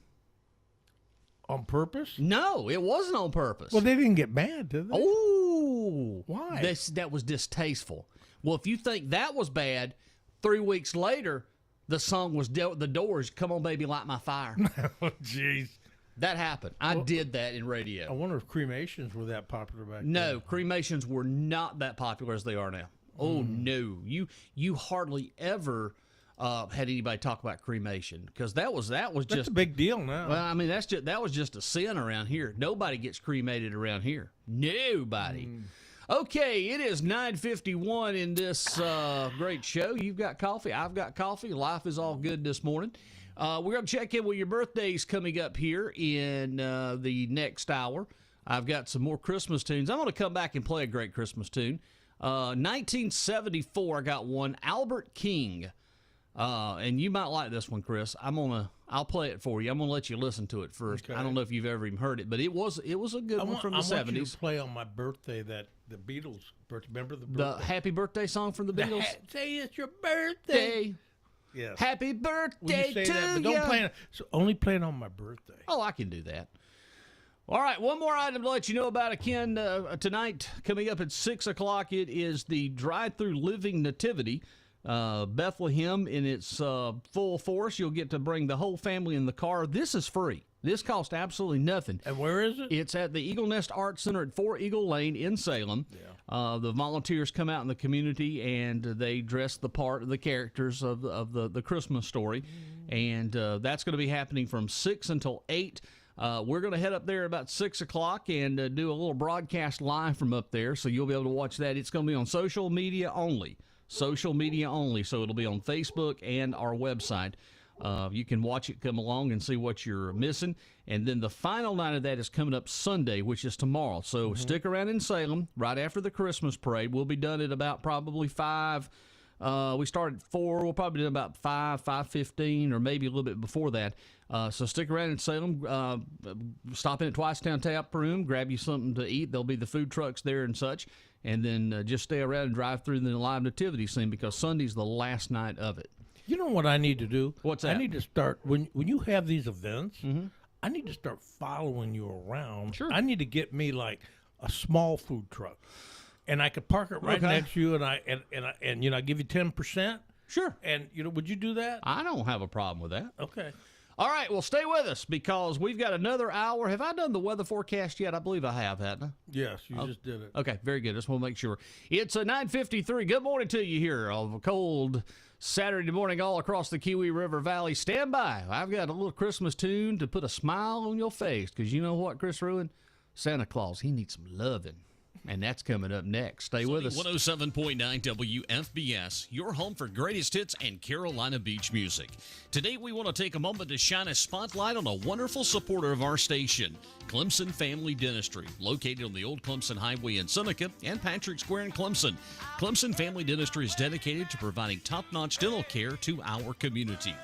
On purpose? No, it wasn't on purpose. Well, they didn't get mad, did they? Oh. Why? That was distasteful. Well, if you think that was bad, 3 weeks later, the song was The Doors, Come On Baby, Light My Fire. Oh, jeez. That happened. I did that in radio. I wonder if cremations were that popular back then. No, cremations were not that popular as they are now. Oh, no. You hardly ever had anybody talk about cremation, because that was just That's a big deal now. Well, I mean, that was just a sin around here. Nobody gets cremated around here. Nobody. Okay, it is 9:51 in this great show. You've got coffee. I've got coffee. Life is all good this morning. We're going to check in with your birthdays coming up here in the next hour. I've got some more Christmas tunes. I'm going to come back and play a great Christmas tune. 1974, I got one. Albert King. And you might like this one, Chris. I'll play it for you. I'm gonna let you listen to it first. Okay. I don't know if you've ever even heard it, but it was a good one from the 70s. I want you to play on my birthday that the Beatles. Remember the birthday? The Happy Birthday song from the Beatles. Say it's your birthday. Yes. Happy birthday to you. Don't play it. So only play it on my birthday. Oh, I can do that. All right, one more item to let you know about again tonight. Coming up at 6 o'clock, it is the Drive-Through Living Nativity. Bethlehem in its full force. You'll get to bring the whole family in the car. This is free. This costs absolutely nothing. And where is it? It's at the Eagle Nest Art Center at 4 Eagle Lane in Salem. Yeah. The volunteers come out in the community and they dress the part of the characters of the Christmas story. And that's going to be happening from 6 until 8. We're going to head up there about 6 o'clock and do a little broadcast live from up there. So you'll be able to watch that. It's going to be on social media only. Social media only, so it'll be on Facebook and our website. You can watch it come along and see what you're missing. And then the final night of that is coming up Sunday, which is tomorrow. So stick around in Salem right after the Christmas parade. We'll be done at about probably 5. We start at 4. We'll probably do about 5:15, or maybe a little bit before that. So stick around in Salem. Stop in at Twice Town Tap Room. Grab you something to eat. There'll be the food trucks there and such. And then just stay around and drive through the live nativity scene, because Sunday's the last night of it. You know what I need to do? What's that? I need to start, when you have these events, I need to start following you around. Sure. I need to get me like a small food truck, and I could park it right next to you, and I give you 10%. Sure. And would you do that? I don't have a problem with that. Okay. All right, well, stay with us, because we've got another hour. Have I done the weather forecast yet? I believe I have, haven't I? Yes, you just did it. Okay, very good. Just want to make sure. It's a 9:53. Good morning to you here on a cold Saturday morning all across the Kiwi River Valley. Stand by. I've got a little Christmas tune to put a smile on your face, because you know what, Chris Rouen? Santa Claus, he needs some loving. And that's coming up next. Stay with us. 107.9 WFBS, your home for greatest hits and Carolina Beach music. Today, we want to take a moment to shine a spotlight on a wonderful supporter of our station, Clemson Family Dentistry, located on the Old Clemson Highway in Seneca and Patrick Square in Clemson. Clemson Family Dentistry is dedicated to providing top-notch dental care to our community.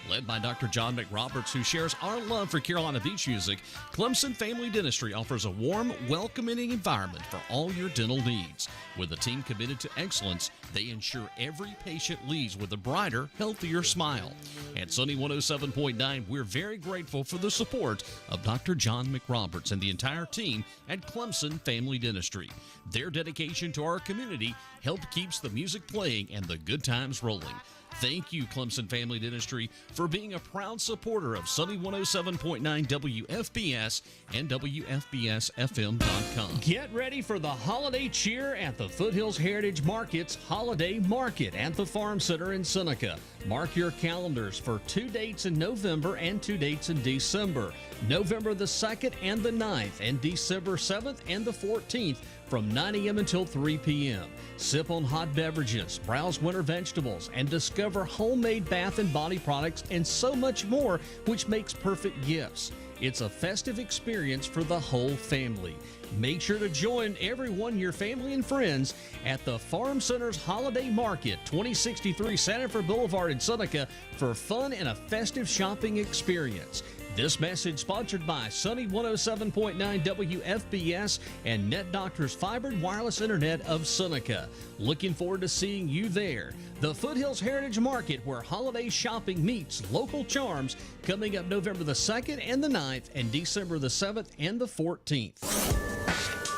Led by Dr. John McRoberts, who shares our love for Carolina Beach music, Clemson Family Dentistry offers a warm, welcoming environment for all your dental needs. With a team committed to excellence, they ensure every patient leaves with a brighter, healthier smile. At Sunny 107.9, we're very grateful for the support of Dr. John McRoberts and the entire team at Clemson Family Dentistry. Their dedication to our community helped keeps the music playing and the good times rolling. Thank you, Clemson Family Dentistry, for being a proud supporter of Sunny 107.9 WFBS and WFBSFM.com. Get ready for the holiday cheer at the Foothills Heritage Market's Holiday Market at the Farm Center in Seneca. Mark your calendars for 2 dates in November and 2 dates in December. November the 2nd and the 9th, and December 7th and the 14th from 9 a.m. until 3 p.m. Sip on hot beverages, browse winter vegetables, and discover homemade bath and body products and so much more, which makes perfect gifts. It's a festive experience for the whole family. Make sure to join everyone, your family and friends, at the Farm Center's Holiday Market, 2063 Sanford Boulevard in Seneca, for fun and a festive shopping experience. This message sponsored by Sunny 107.9 WFBS and Net Doctors Fiber Wireless Internet of Seneca. Looking forward to seeing you there. The Foothills Heritage Market, where holiday shopping meets local charms, coming up November the 2nd and the 9th and December the 7th and the 14th.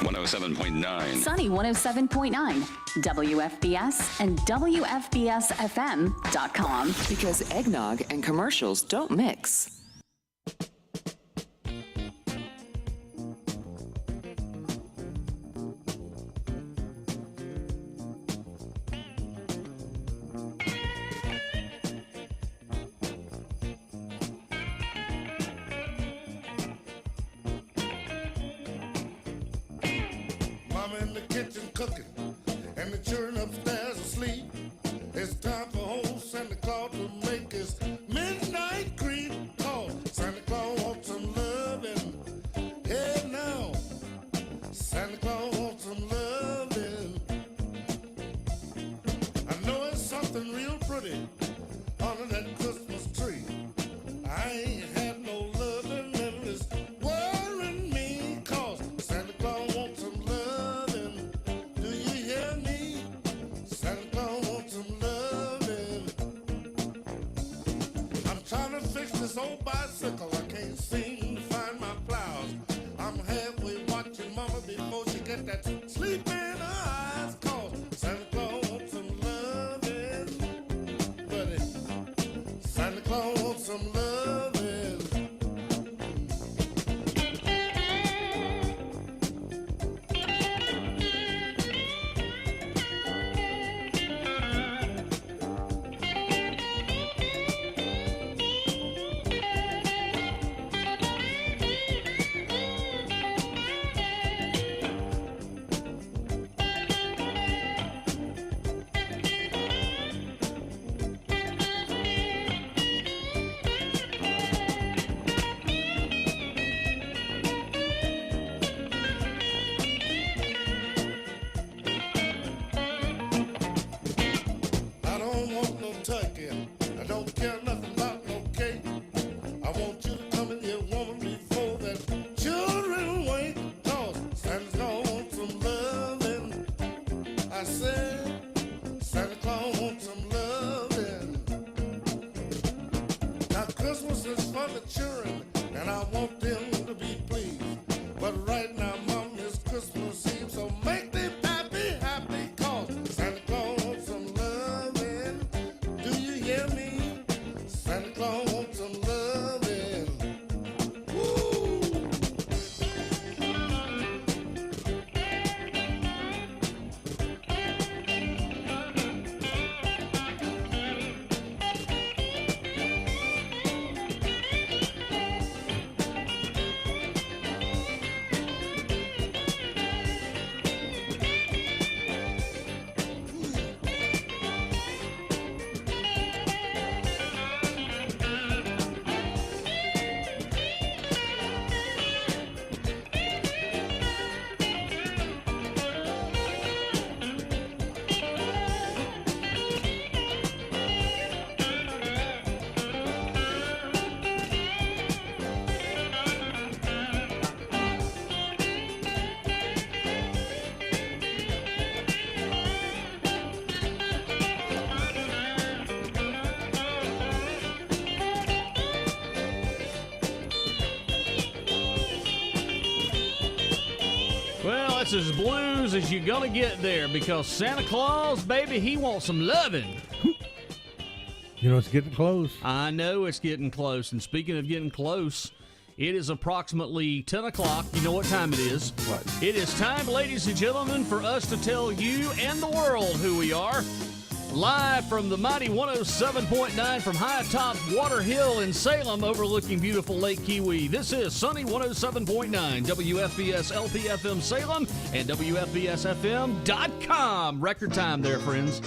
107.9. Sunny 107.9, WFBS and WFBSFM.com. Because eggnog and commercials don't mix. Mama in the kitchen cooking, and the children upstairs asleep. It's time for old Santa Claus to make his midnight creep. Cause Santa Claus wants some loving. Hey now, Santa Claus wants some loving. I know it's something real pretty under that Christmas tree. I ain't had no loving and it's worrying me. Cause Santa Claus wants some loving. Do you hear me? Santa Claus wants some loving. I'm trying to fix this old bicycle. I can't seem to find my plows. I'm halfway watching Mama before she get that sleep in her eyes. Cause Santa Claus wants some loving. Buddy, Santa Claus wants some loving. I don't want no turkey. I don't care nothing about no cake. I want you to come in here, woman, before that children wake. Cause Santa Claus wants some loving. I said, Santa Claus wants some loving. Now Christmas is for the children, and I want them to be pleased. But right now, Mom, it's Christmas Eve, so make them happy, happy. Cause Santa Claus wants some loving. Do you hear me? Santa Claus wants some loving. Woo! it's as blues as you're going to get there because Santa Claus, baby, he wants some loving. You know, it's getting close. I know it's getting close. And speaking of getting close, it is approximately 10 o'clock. You know what time it is. What? It is time, ladies and gentlemen, for us to tell you and the world who we are. Live from the mighty 107.9 from high atop Water Hill in Salem overlooking beautiful Lake Kiwi. This is Sunny 107.9 WFBS LPFM Salem and WFBSFM.com. Record time there, friends.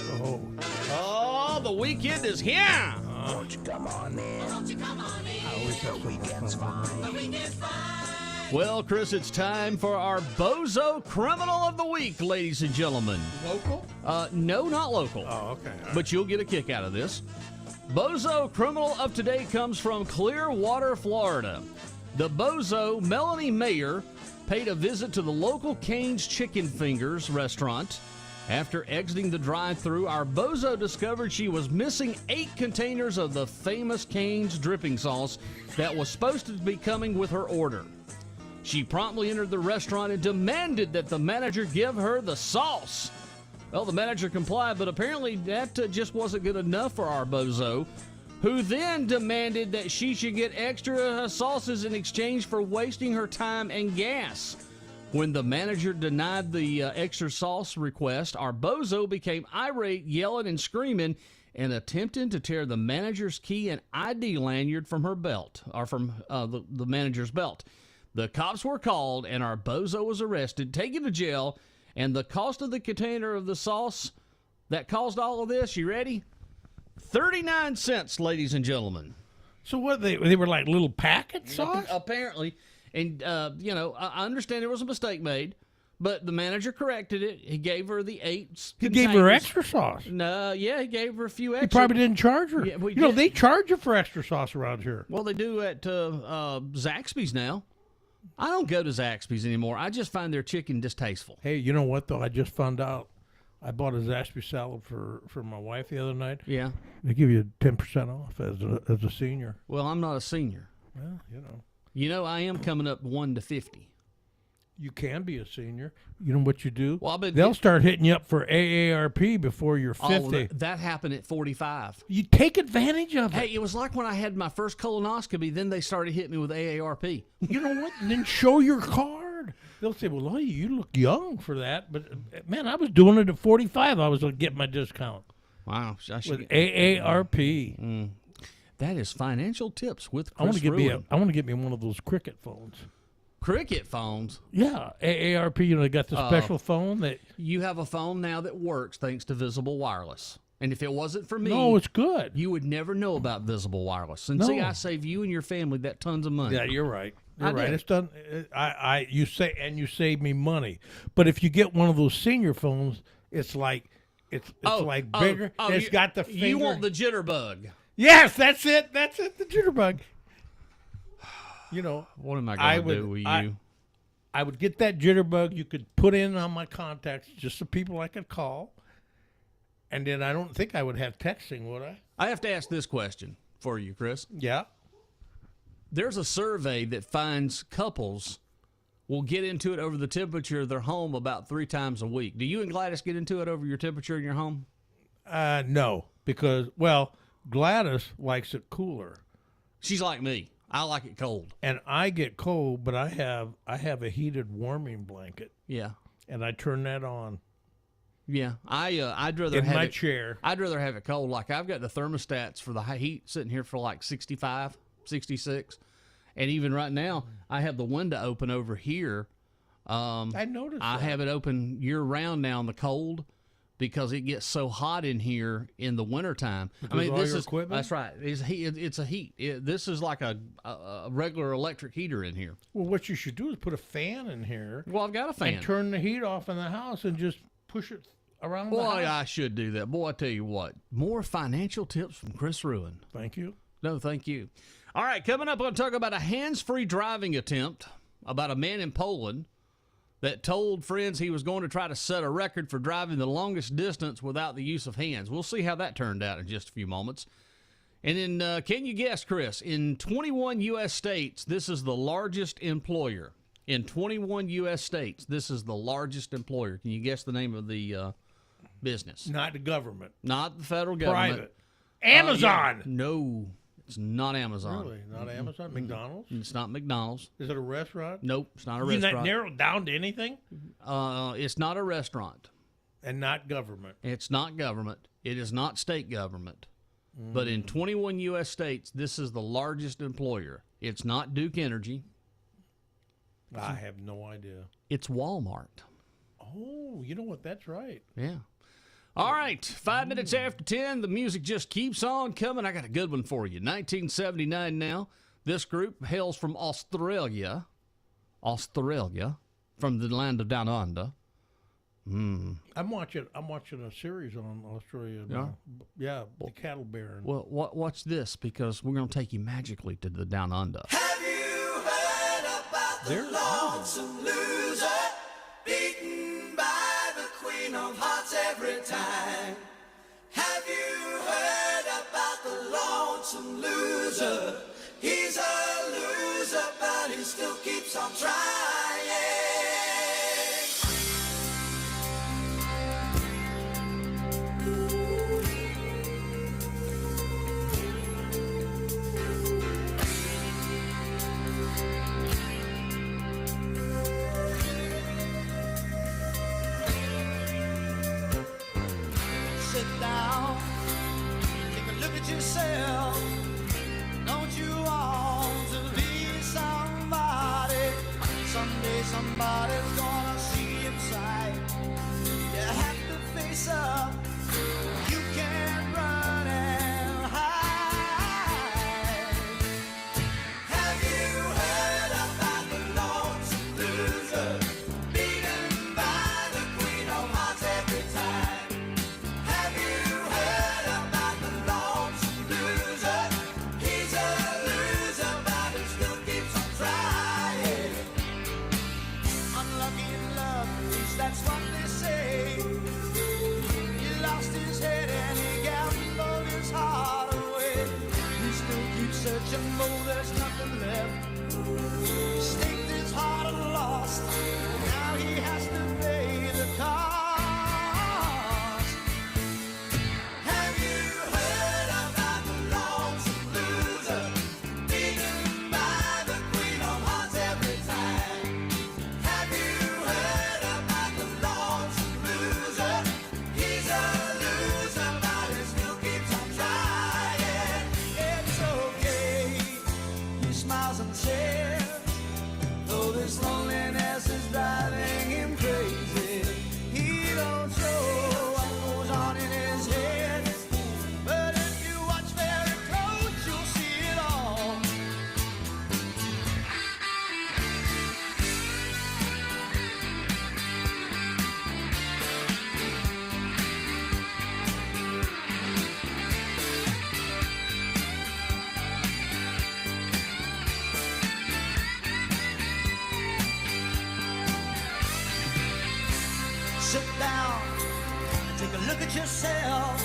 Oh, the weekend is here. Won't you come on in? Won't you come on in? I always have The weekend's fine. The weekend's fine. Well, Chris, it's time for our Bozo Criminal of the Week, ladies and gentlemen. Local? No, not local. Oh, okay. All right. But you'll get a kick out of this. Bozo Criminal of today comes from Clearwater, Florida. The Bozo, Melanie Mayer, paid a visit to the local Cane's Chicken Fingers restaurant. After exiting the drive-thru, our Bozo discovered she was missing 8 containers of the famous Cane's dripping sauce that was supposed to be coming with her order. She promptly entered the restaurant and demanded that the manager give her the sauce. Well, the manager complied, but apparently that just wasn't good enough for our Bozo, who then demanded that she should get extra sauces in exchange for wasting her time and gas. When the manager denied the extra sauce request, our Bozo became irate, yelling and screaming, and attempting to tear the manager's key and ID lanyard from her belt, or from the manager's belt. The cops were called, and our Bozo was arrested, taken to jail, and the cost of the container of the sauce that caused all of this, you ready? 39 cents, ladies and gentlemen. So what, they were like little packet sauce? Apparently. And, I understand there was a mistake made, but the manager corrected it. He gave her the 8 He gave her extra sauce. No, yeah, he gave her a few He extra. probably didn't charge her. Yeah, we you know, did. they charge you for extra sauce around here. Well, they do at Zaxby's now. I don't go to Zaxby's anymore. I just find their chicken distasteful. Hey, you know what, though? I just found out. I bought a Zaxby salad for my wife the other night. Yeah. They give you 10% off as a senior. Well, I'm not a senior. Well, you know. You know, I am coming up 1 to 50. You can be a senior. You know what you do? Well, they'll start hitting you up for AARP before you're 50. Oh, that happened at 45. You take advantage of it. Hey, it was like when I had my first colonoscopy, then they started hitting me with AARP. You know what? And then show your card. They'll say, well, you look young for that. But, man, I was doing it at 45. I was going to get my discount. Wow. With AARP. That is financial tips with Chris I want to get me one of those Cricket phones. Cricket phones? Yeah, AARP. You know, they got the special phone that you have a phone now that works thanks to Visible Wireless. And if it wasn't for me, no, it's good. You would never know about Visible Wireless. And No. see, I save you and your family that tons of money. Yeah, you're right. You're I right. do. It's done. You save me money. But if you get one of those senior phones, it's like like bigger. It's got the finger. You want the jitterbug? Yes, that's it. That's it. The jitterbug. You know, what am I going to do with you? I would get that jitterbug. You could put in on my contacts, just the people I could call, and then I don't think I would have texting, would I? I have to ask this question for you, Chris. Yeah. There's a survey that finds couples will get into it over the temperature of their home about 3 times a week. Do you and Gladys get into it over your temperature in your home? No, because, well, Gladys likes it cooler. She's like me. I like it cold. And I get cold, but I have a heated warming blanket. Yeah. And I turn that on. Yeah. I'd rather in have my it, chair. I'd rather have it cold. Like I've got the thermostats for the high heat sitting here for like 65, 66. And even right now, I have the window open over here. I noticed I that. have it open year round now in the cold because it gets so hot in here in the wintertime. Because I mean, all this your is equipment? that's right. It's a heat. This is like a regular electric heater in here. Well, what you should do is put a fan in here. Well, I've got a fan. And turn the heat off in the house and just push it around the Boy, house. I should do that. Boy, I tell you what. More financial tips from Chris Rouen. Thank you. No, thank you. All right, coming up, I'm going to talk about a hands-free driving attempt about a man in Poland that told friends he was going to try to set a record for driving the longest distance without the use of hands. We'll see how that turned out in just a few moments. And then, can you guess, Chris, in 21 U.S. states, this is the largest employer. In 21 U.S. states, this is the largest employer. Can you guess the name of the business? Not the government. Not the federal government. Private. Amazon. No, it's not Amazon. Really? Not Amazon? McDonald's? It's not McDonald's. Is it a restaurant? Nope, it's not a You restaurant. not narrow it down to anything? It's not a restaurant. And not government. It's not government. It is not state government. But in 21 U.S. states, this is the largest employer. It's not Duke Energy. I have no idea. It's Walmart. Oh, you know what? That's right. Yeah. All right, 5 minutes after 10, the music just keeps on coming. I got a good one for you. 1979 now. This group hails from Australia, from the land of Down Under. I'm watching a series on Australia now. Yeah, the cattle baron. Well, watch this, because we're going to take you magically to the Down Under. Have you heard about the lonesome loser beaten by the queen of hearts every time? Have you heard about the lonesome loser? He's a loser, but he still keeps on trying. Sit down, take a look at yourself. Don't you want to be somebody? Someday somebody's gonna see inside. You have to face up. You can't run and hide. Have you heard about the lonesome loser beaten by the queen of hearts every time? Have you heard about the lonesome loser? He's a loser, but he still keeps on trying. Unlucky in love, at least that's what they say. He lost his head and he gambled his heart away. He still keeps searching, though there's nothing left. He staked his heart and lost. Now he has to pay the cost. Have you heard about the lonesome loser beaten by the queen of hearts every time? Have you heard about the lonesome loser? He's a loser, but he still keeps on trying. It's okay, he smiles and says, though this loneliness is driving him crazy. He don't show what goes on in his head, but if you watch very close, you'll see it all. Sit down, take a look at yourself.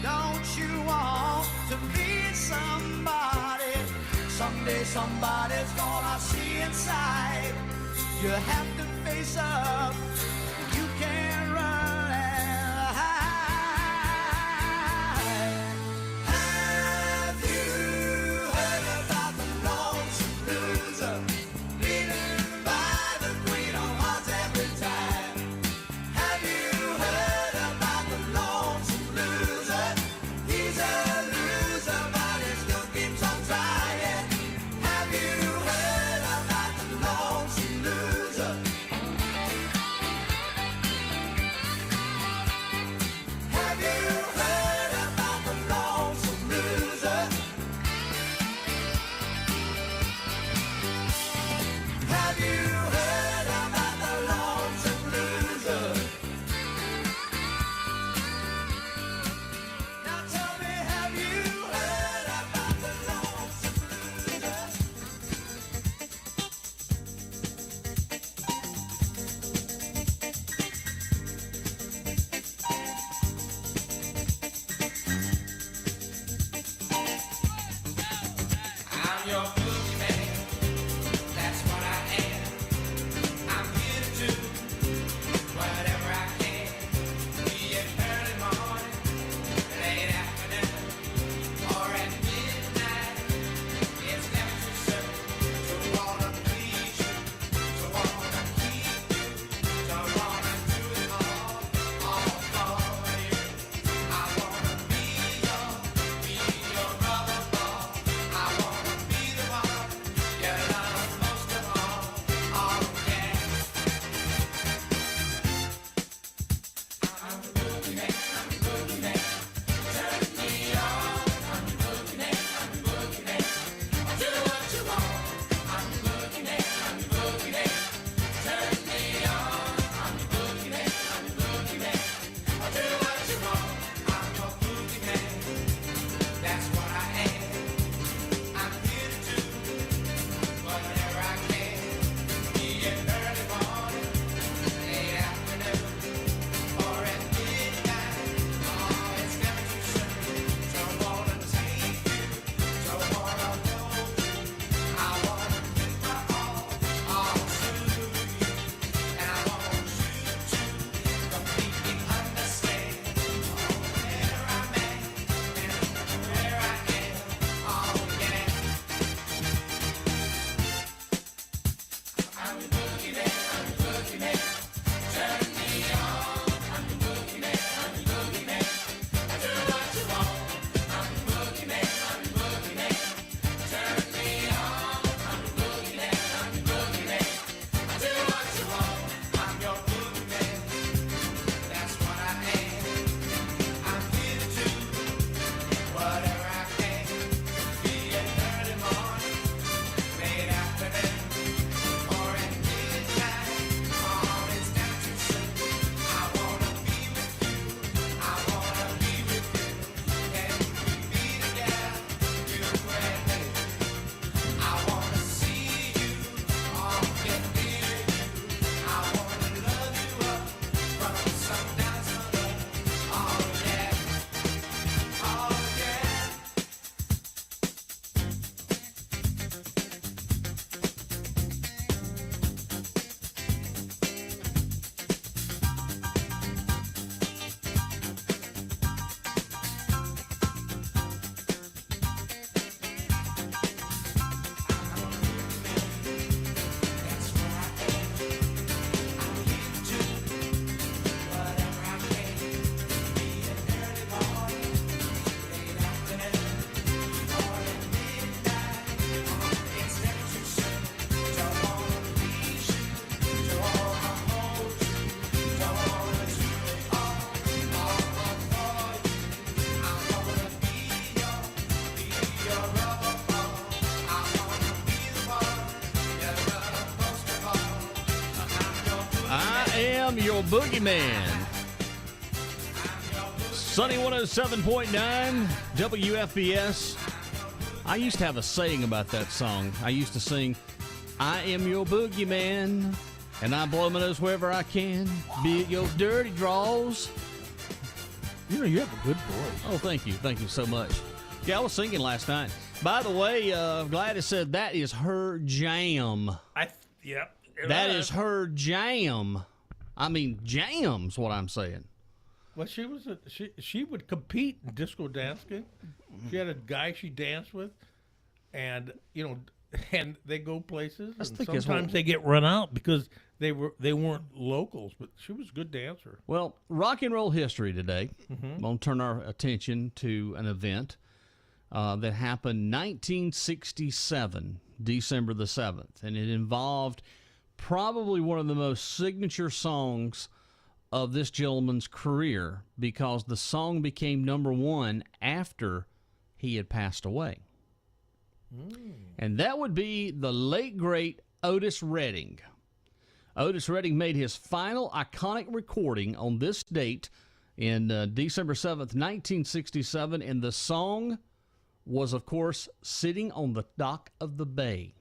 Don't you want to be somebody? Someday somebody's gonna see inside. You have to face up. You can't run and hide. Have you heard about the lonesome loser beaten by the queen of hearts every time? Have you heard about the lonesome loser? He's a loser, but he still keeps on trying. Have you heard about the lonesome loser? Have you heard about the lonesome loser? Have you heard about the lonesome loser? Now tell me, have you heard about the lonesome loser? I'm your boogeyman, that's what I am. am your boogeyman. Sunny 107.9 WFBS. I used to have a saying about that song. I used to sing, I am your boogeyman, and I blow my nose wherever I can, be it your dirty draws. You know, you have a good voice. Oh, thank you. Thank you so much. Yeah, I was singing last night. By the way, Gladys said that is her jam. Yep. That is her jam. I mean, jam's what I'm saying. Well, she would compete in disco dancing. She had a guy she danced with, and and they go places. And sometimes they get run out because they weren't locals, but she was a good dancer. Well, rock and roll history today. I'm going to turn our attention to an event that happened 1967, December the 7th, and it involved probably one of the most signature songs of this gentleman's career because the song became number one after he had passed away. And that would be the late, great Otis Redding. Otis Redding made his final iconic recording on this date in December 7th, 1967, and the song was, of course, Sitting on the Dock of the Bay.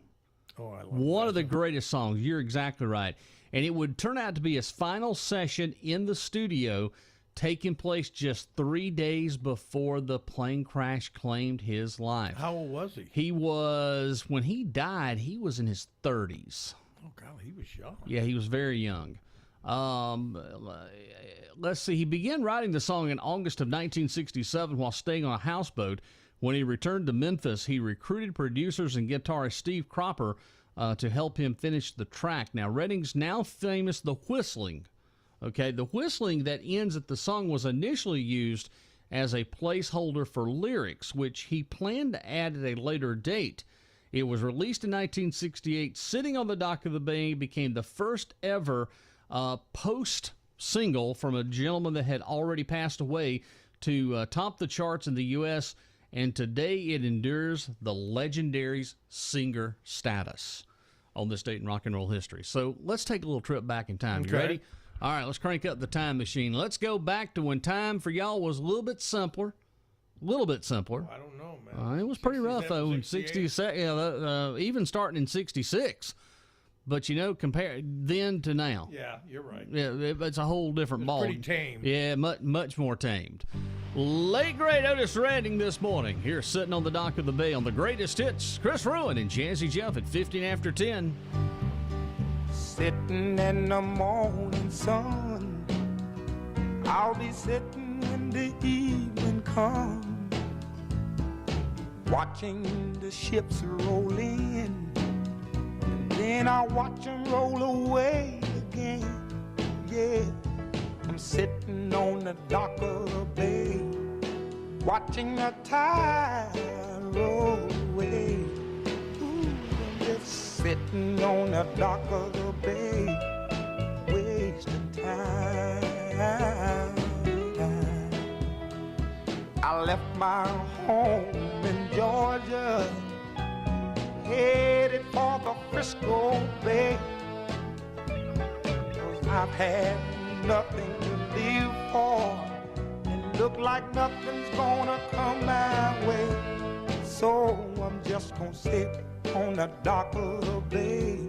Oh, I love one of the greatest songs. You're exactly right. And it would turn out to be his final session in the studio, taking place just 3 days before the plane crash claimed his life. How old was he? He was, when he died, he was in his 30s. Oh, God, he was young. Yeah, he was very young. Let's see. He began writing the song in August of 1967 while staying on a houseboat. When he returned to Memphis, he recruited producers and guitarist Steve Cropper to help him finish the track. Now, Redding's now famous The Whistling. Okay, the whistling that ends at the song was initially used as a placeholder for lyrics, which he planned to add at a later date. It was released in 1968. Sitting on the Dock of the Bay became the first ever post single from a gentleman that had already passed away to top the charts in the U.S., and today it endures the legendary's singer status on this date in rock and roll history. So let's take a little trip back in time. You ready? All right, let's crank up the time machine. Let's go back to when time for y'all was a little bit simpler. A little bit simpler. I don't know, man. It was pretty rough, though, in 66, even starting in 66. But, compare then to now. Yeah, you're right. Yeah, it's a whole different ball. Pretty tame. Yeah, much more tamed. Late great Otis Redding this morning. Here sitting on the dock of the bay on the greatest hits. Chris Rouen and Jazzy Jeff at 15 after 10. Sitting in the morning sun, I'll be sitting when the evening comes, watching the ships roll in, and then I'll watch them roll away again. Yeah, I'm sitting on the dock of the bay, watching the tide roll away. Ooh, I'm just sitting on the dock of the bay, wasting time. I left my home in Georgia, headed for the Frisco Bay, 'cause I've had nothing to live for, and look like nothing's gonna come my way. So I'm just gonna sit on the dock of the bay,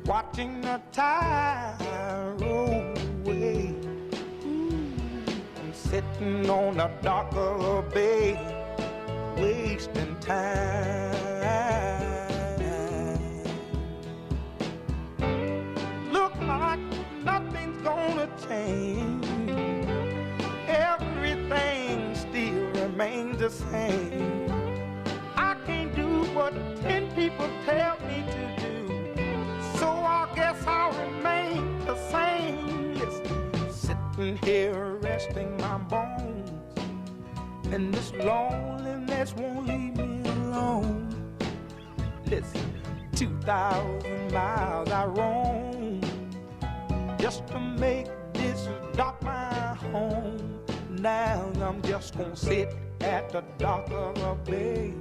watching the tide roll away. I'm sitting on the dock of the bay, wasting time. Look like nothing's gonna change, everything still remains the same. I can't do what 10 people tell me to do, so I guess I'll remain the same. Listen, sitting here resting my bones, and this loneliness won't leave me alone. Listen, 2,000 miles I roam just to make this dock my home. Now I'm just gonna sit at the dock of the bay,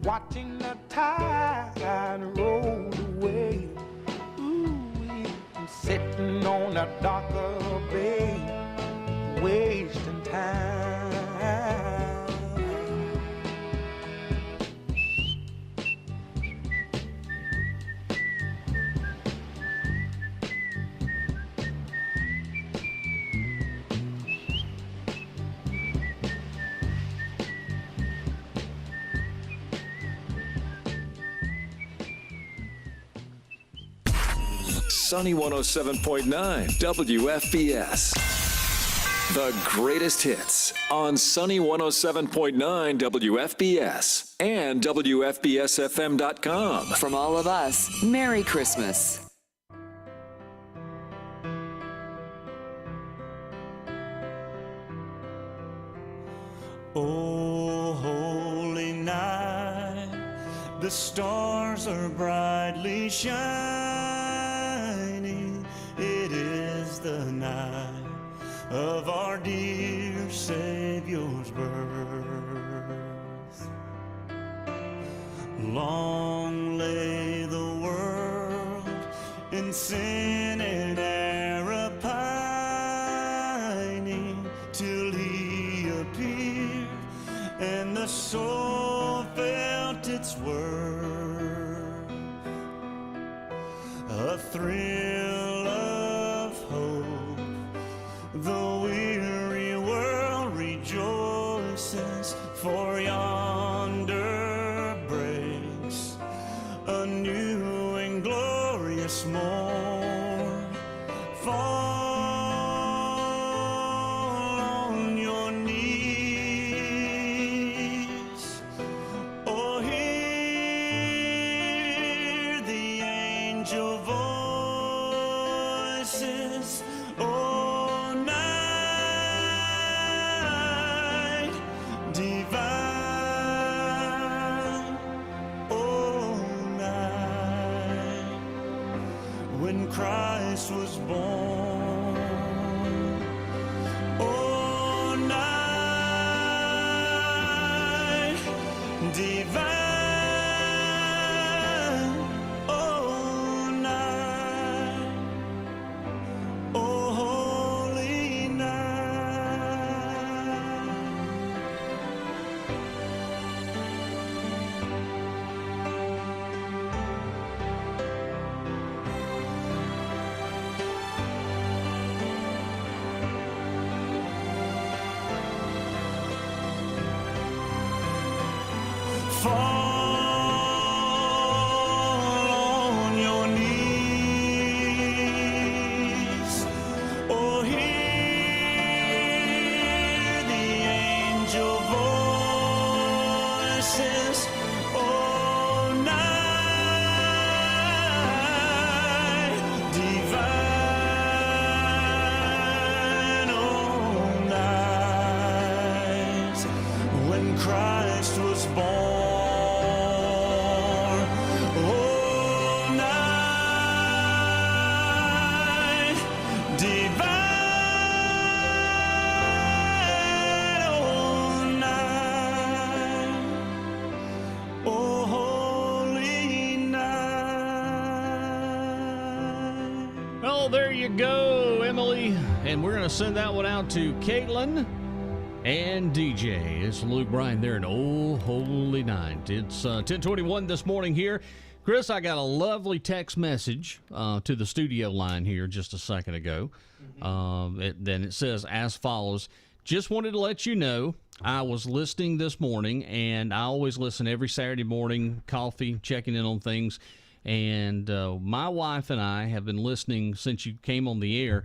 watching the tide roll away. Ooh, I'm sitting on on that darker bay, wasting time. Sunny 107.9 WFBS. The greatest hits on Sunny 107.9 WFBS and WFBSFM.com. From all of us, Merry Christmas. Oh, holy night, the stars are brightly shining. It is the night of our dear Savior's birth. Long lay the world in sin and error pining, till he appeared and the soul felt its worth. A thrill of hope, the weary world rejoices, for yonder breaks a new and glorious morn. Fall on your knees, oh, hear the angel voices, oh, night divine, oh, night when Christ was born, oh, night divine, oh, night, oh, holy night. Fall on your knees, oh, hear the angel voices, oh, night divine, oh, night when Christ was born. Oh, night divine, oh, night, oh, holy night. Oh, there you go, Emily. And we're going to send that one out to Caitlin and DJ. It's Luke Bryan there in Old Holy Night. It's 10:21 this morning here. Chris, I got a lovely text message to the studio line here just a second ago. Then it says as follows. Just wanted to let you know I was listening this morning, and I always listen every Saturday morning, coffee, checking in on things. And my wife and I have been listening since you came on the air,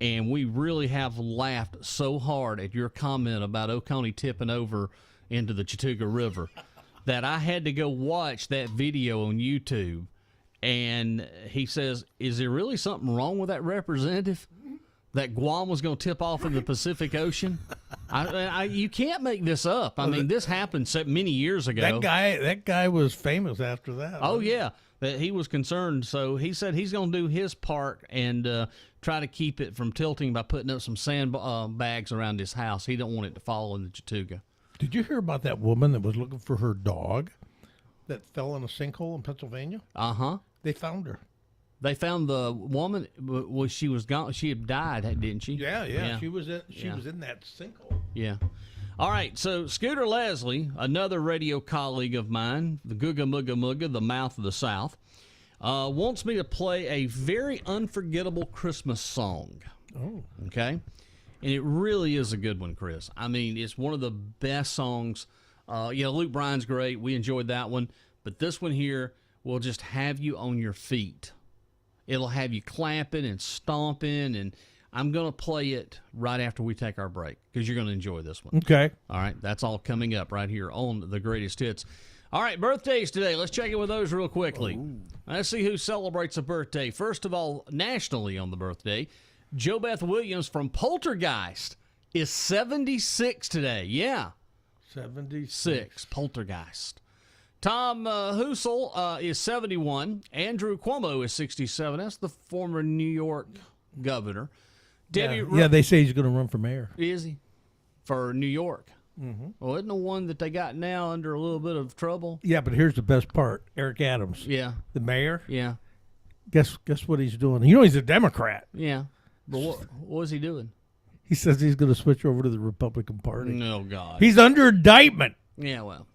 and we really have laughed so hard at your comment about Oconee tipping over into the Chattooga River that I had to go watch that video on YouTube. And he says, is there really something wrong with that representative? That Guam was going to tip off in the Pacific Ocean? You can't make this up. I mean, this happened so many years ago. That guy was famous after that. Oh, yeah. That he was concerned. So he said he's going to do his part and try to keep it from tilting by putting up some sand bags around his house. He don't want it to fall in the Chattooga. Did you hear about that woman that was looking for her dog that fell in a sinkhole in Pennsylvania? Uh-huh. They found her. They found the woman. Was she was gone? She had died, didn't she? Yeah. She was in that sinkhole. Yeah. All right. So Scooter Leslie, another radio colleague of mine, the Googa Mooga Mooga, the mouth of the South, wants me to play a very unforgettable Christmas song. Oh. Okay. And it really is a good one, Chris. I mean, it's one of the best songs. Luke Bryan's great. We enjoyed that one. But this one here will just have you on your feet. It'll have you clapping and stomping, and I'm going to play it right after we take our break because you're going to enjoy this one. Okay. All right, that's all coming up right here on The Greatest Hits. All right, birthdays today. Let's check in with those real quickly. Let's see who celebrates a birthday. First of all, nationally on the birthday, Jo Beth Williams from Poltergeist is 76 today. Yeah. 76. Poltergeist. Tom Husel is 71. Andrew Cuomo is 67. That's the former New York governor. Yeah, they say he's going to run for mayor. Is he? For New York. Mm-hmm. Well, isn't the one that they got now under a little bit of trouble? Yeah, but here's the best part. Eric Adams. Yeah. The mayor. Yeah. Guess what he's doing? You know he's a Democrat. Yeah. But what is he doing? He says he's going to switch over to the Republican Party. No, God. He's under indictment. Yeah, well.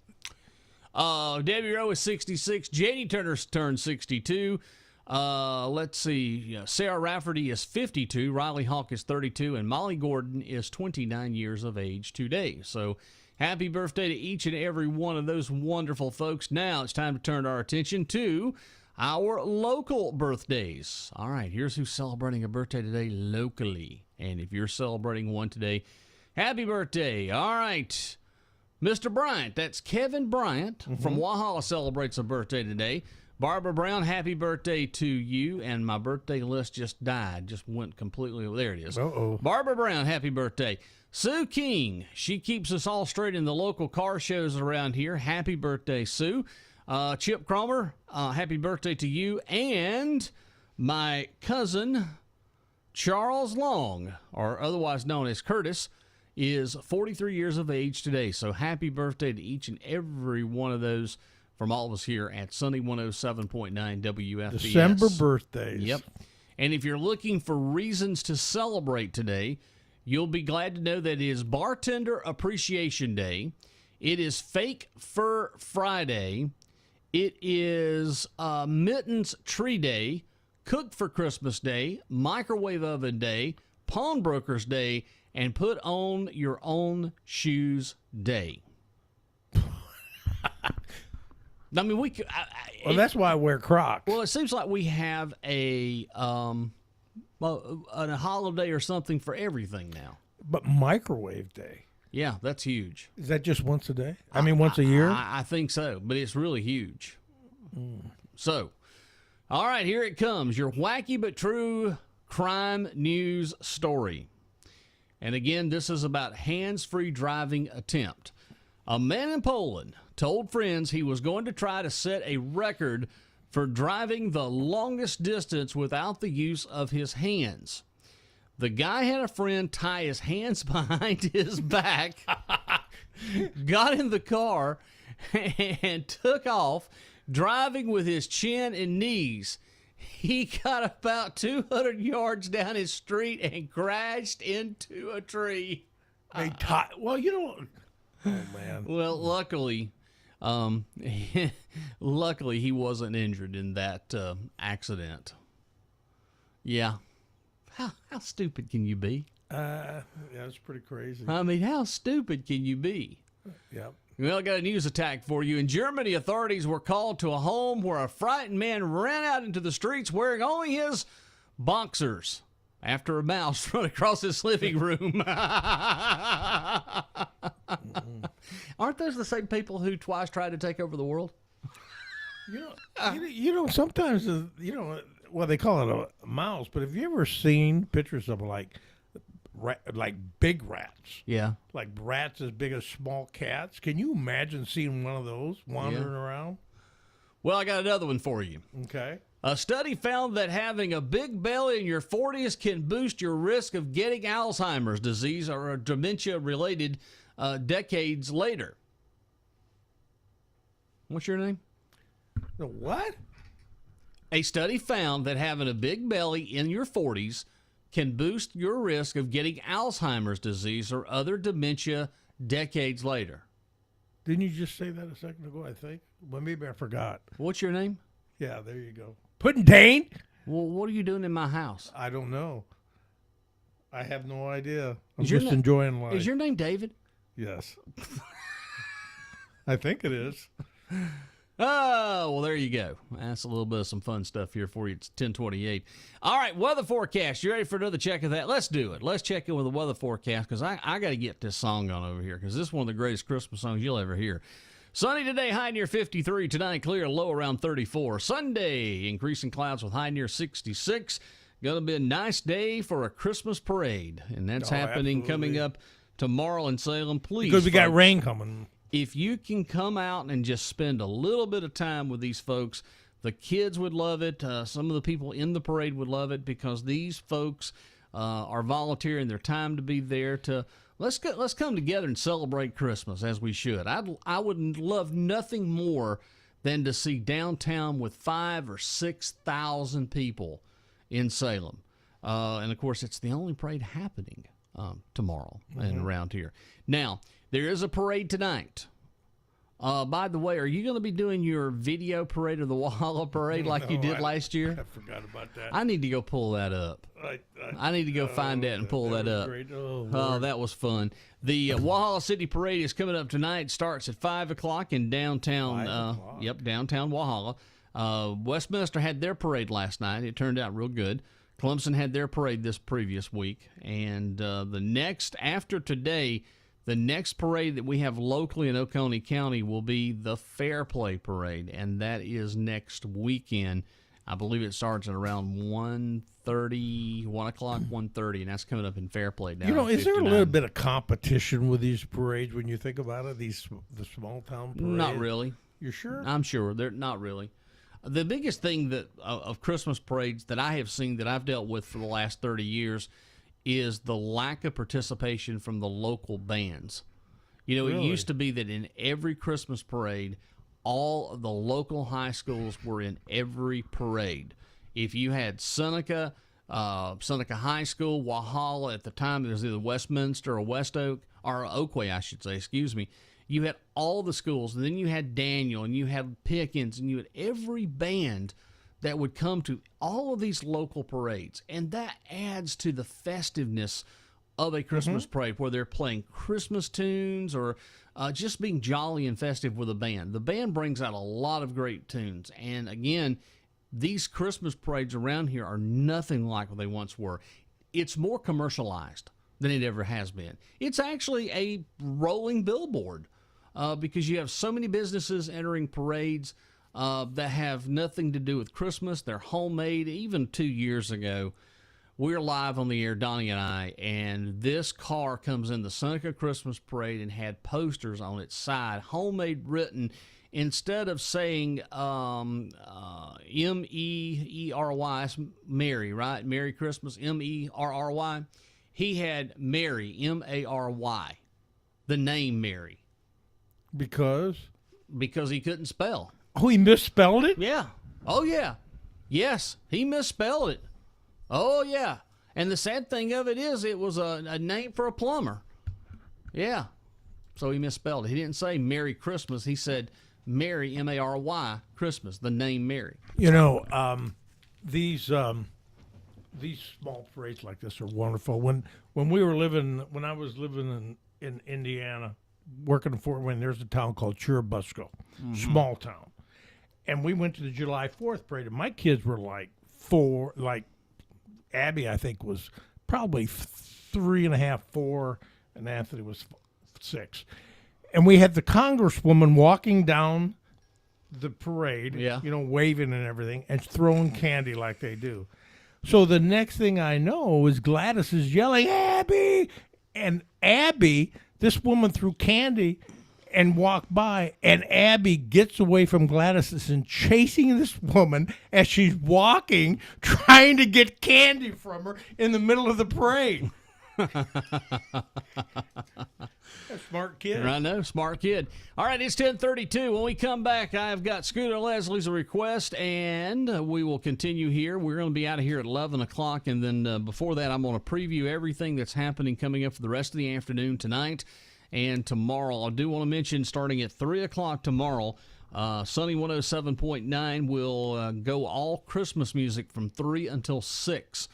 Debbie Rowe is 66. J.D. Turner's turned 62. Let's see. Sarah Rafferty is 52. Riley Hawk is 32. And Molly Gordon is 29 years of age today. So happy birthday to each and every one of those wonderful folks. Now it's time to turn our attention to our local birthdays. All right, here's who's celebrating a birthday today locally. And if you're celebrating one today, happy birthday. All right. Mr. Bryant, that's Kevin Bryant from Walhalla celebrates a birthday today. Barbara Brown, happy birthday to you. And my birthday list just died, just went completely, there it is. Uh-oh. Barbara Brown, happy birthday. Sue King, she keeps us all straight in the local car shows around here. Happy birthday, Sue. Chip Cromer, happy birthday to you. And my cousin, Charles Long, or otherwise known as Curtis, is 43 years of age today. So happy birthday to each and every one of those from all of us here at Sunny 107.9 WFBS. December birthdays. Yep. And if you're looking for reasons to celebrate today, you'll be glad to know that it is Bartender Appreciation Day. It is Fake Fur Friday. It is Mittens Tree Day, Cook for Christmas Day, Microwave Oven Day, Pawnbrokers Day, and Put on Your Own Shoes Day. I mean, we could. That's why I wear Crocs. Well, it seems like we have a holiday or something for everything now. But Microwave Day. Yeah, that's huge. Is that just once a day? I mean, once a year? I think so, but it's really huge. So, all right, here it comes. Your wacky but true crime news story. And again, this is about hands-free driving attempt. A man in Poland told friends he was going to try to set a record for driving the longest distance without the use of his hands. The guy had a friend tie his hands behind his back, got in the car, and took off, driving with his chin and knees. He got about 200 yards down his street and crashed into a tree. Well, you don't. Oh, man. Well, luckily he wasn't injured in that accident. Yeah. How stupid can you be? Yeah, it's pretty crazy. I mean, how stupid can you be? Yep. Well, I got a news attack for you. In Germany, authorities were called to a home where a frightened man ran out into the streets wearing only his boxers after a mouse run across his living room. Aren't those the same people who twice tried to take over the world? You know, sometimes, well, they call it a mouse, but have you ever seen pictures of like big rats? Yeah. Like rats as big as small cats. Can you imagine seeing one of those wandering around? Well, I got another one for you. Okay. A study found that having a big belly in your 40s can boost your risk of getting Alzheimer's disease or a dementia-related decades later. What's your name? The what? A study found that having a big belly in your 40s can boost your risk of getting Alzheimer's disease or other dementia decades later. Didn't you just say that a second ago, I think? Well, maybe I forgot. What's your name? Yeah, there you go. Pudding. Well, what are you doing in my house? I don't know. I have no idea. I'm Is your just na- enjoying life. Is your name David? Yes. I think it is. Oh, well, there you go. That's a little bit of some fun stuff here for you. It's 1028. All right, weather forecast. You ready for another check of that? Let's do it. Let's check in with the weather forecast because I got to get this song on over here because this is one of the greatest Christmas songs you'll ever hear. Sunny today, high near 53. Tonight, clear, low around 34. Sunday, increasing clouds with high near 66. Going to be a nice day for a Christmas parade, and that's happening coming up tomorrow in Salem. Please, because we got folks, rain coming. if you can come out and just spend a little bit of time with these folks, the kids would love it. Some of the people in the parade would love it because these folks are volunteering their time to be there to let's come together and celebrate Christmas as we should. I would love nothing more than to see downtown with 5,000 or 6,000 people in Salem. And of course, it's the only parade happening tomorrow and around here. Now, there is a parade tonight. By the way, are you going to be doing your video parade or the Walhalla parade like you did last year? I forgot about that. I need to go pull that up. I need to go find that and pull that up. Great. Oh, that was fun. The Walhalla City Parade is coming up tonight. Starts at 5 o'clock in downtown. Downtown Walhalla. Westminster had their parade last night. It turned out real good. Clemson had their parade this previous week. And after today, the next parade that we have locally in Oconee County will be the Fair Play Parade, and that is next weekend. I believe it starts at around 1:30, 1 o'clock, 1:30, and that's coming up in Fair Play down is there a 59. little bit of competition with these parades when you think about it, the small town parades? Not really. You're sure? I'm sure. They're not really. The biggest thing that of Christmas parades that I have seen that I've dealt with for the last 30 years is the lack of participation from the local bands. You know, It used to be that in every Christmas parade, all of the local high schools were in every parade. If you had Seneca High School, Walhalla, at the time it was either Westminster or West Oak, or Oakway, I should say, excuse me. You had all the schools, and then you had Daniel, and you had Pickens, and you had every band that would come to all of these local parades. And that adds to the festiveness of a Christmas parade where they're playing Christmas tunes or just being jolly and festive with a band. The band brings out a lot of great tunes. And again, these Christmas parades around here are nothing like what they once were. It's more commercialized than it ever has been. It's actually a rolling billboard because you have so many businesses entering parades that have nothing to do with Christmas. They're homemade. Even 2 years ago, we're live on the air, Donnie and I, and this car comes in the Seneca Christmas Parade and had posters on its side, homemade written. Instead of saying M-E-E-R-Y, it's Merry, right? Merry Christmas, M-E-R-R-Y. He had Mary, M-A-R-Y, the name Mary. Because he couldn't spell. Oh, he misspelled it? Yeah. Oh, yeah. Yes, he misspelled it. Oh, yeah. And the sad thing of it is it was a name for a plumber. Yeah. So he misspelled it. He didn't say Merry Christmas. He said Mary, M-A-R-Y, Christmas, the name Mary. You know, these small parades like this are wonderful. When I was living in Indiana, working in Fort Wayne, there's a town called Churubusco, small town. And we went to the July 4th parade, and my kids were like 4, Abby, I think, was probably 3.5, 4, and Anthony was 6. And we had the congresswoman walking down the parade, waving and everything, and throwing candy like they do. So the next thing I know is Gladys is yelling, Abby! And Abby, this woman threw candy and walked by, and Abby gets away from Gladys and chasing this woman as she's walking, trying to get candy from her in the middle of the parade. A smart kid. I know, smart kid. All right, it's 10:32. When we come back, I've got Scooter Leslie's request, and we will continue here. We're going to be out of here at 11 o'clock, and then before that, I'm going to preview everything that's happening coming up for the rest of the afternoon tonight and tomorrow. I do want to mention, starting at 3 o'clock tomorrow, Sunny 107.9 will go all Christmas music from 3 until 6.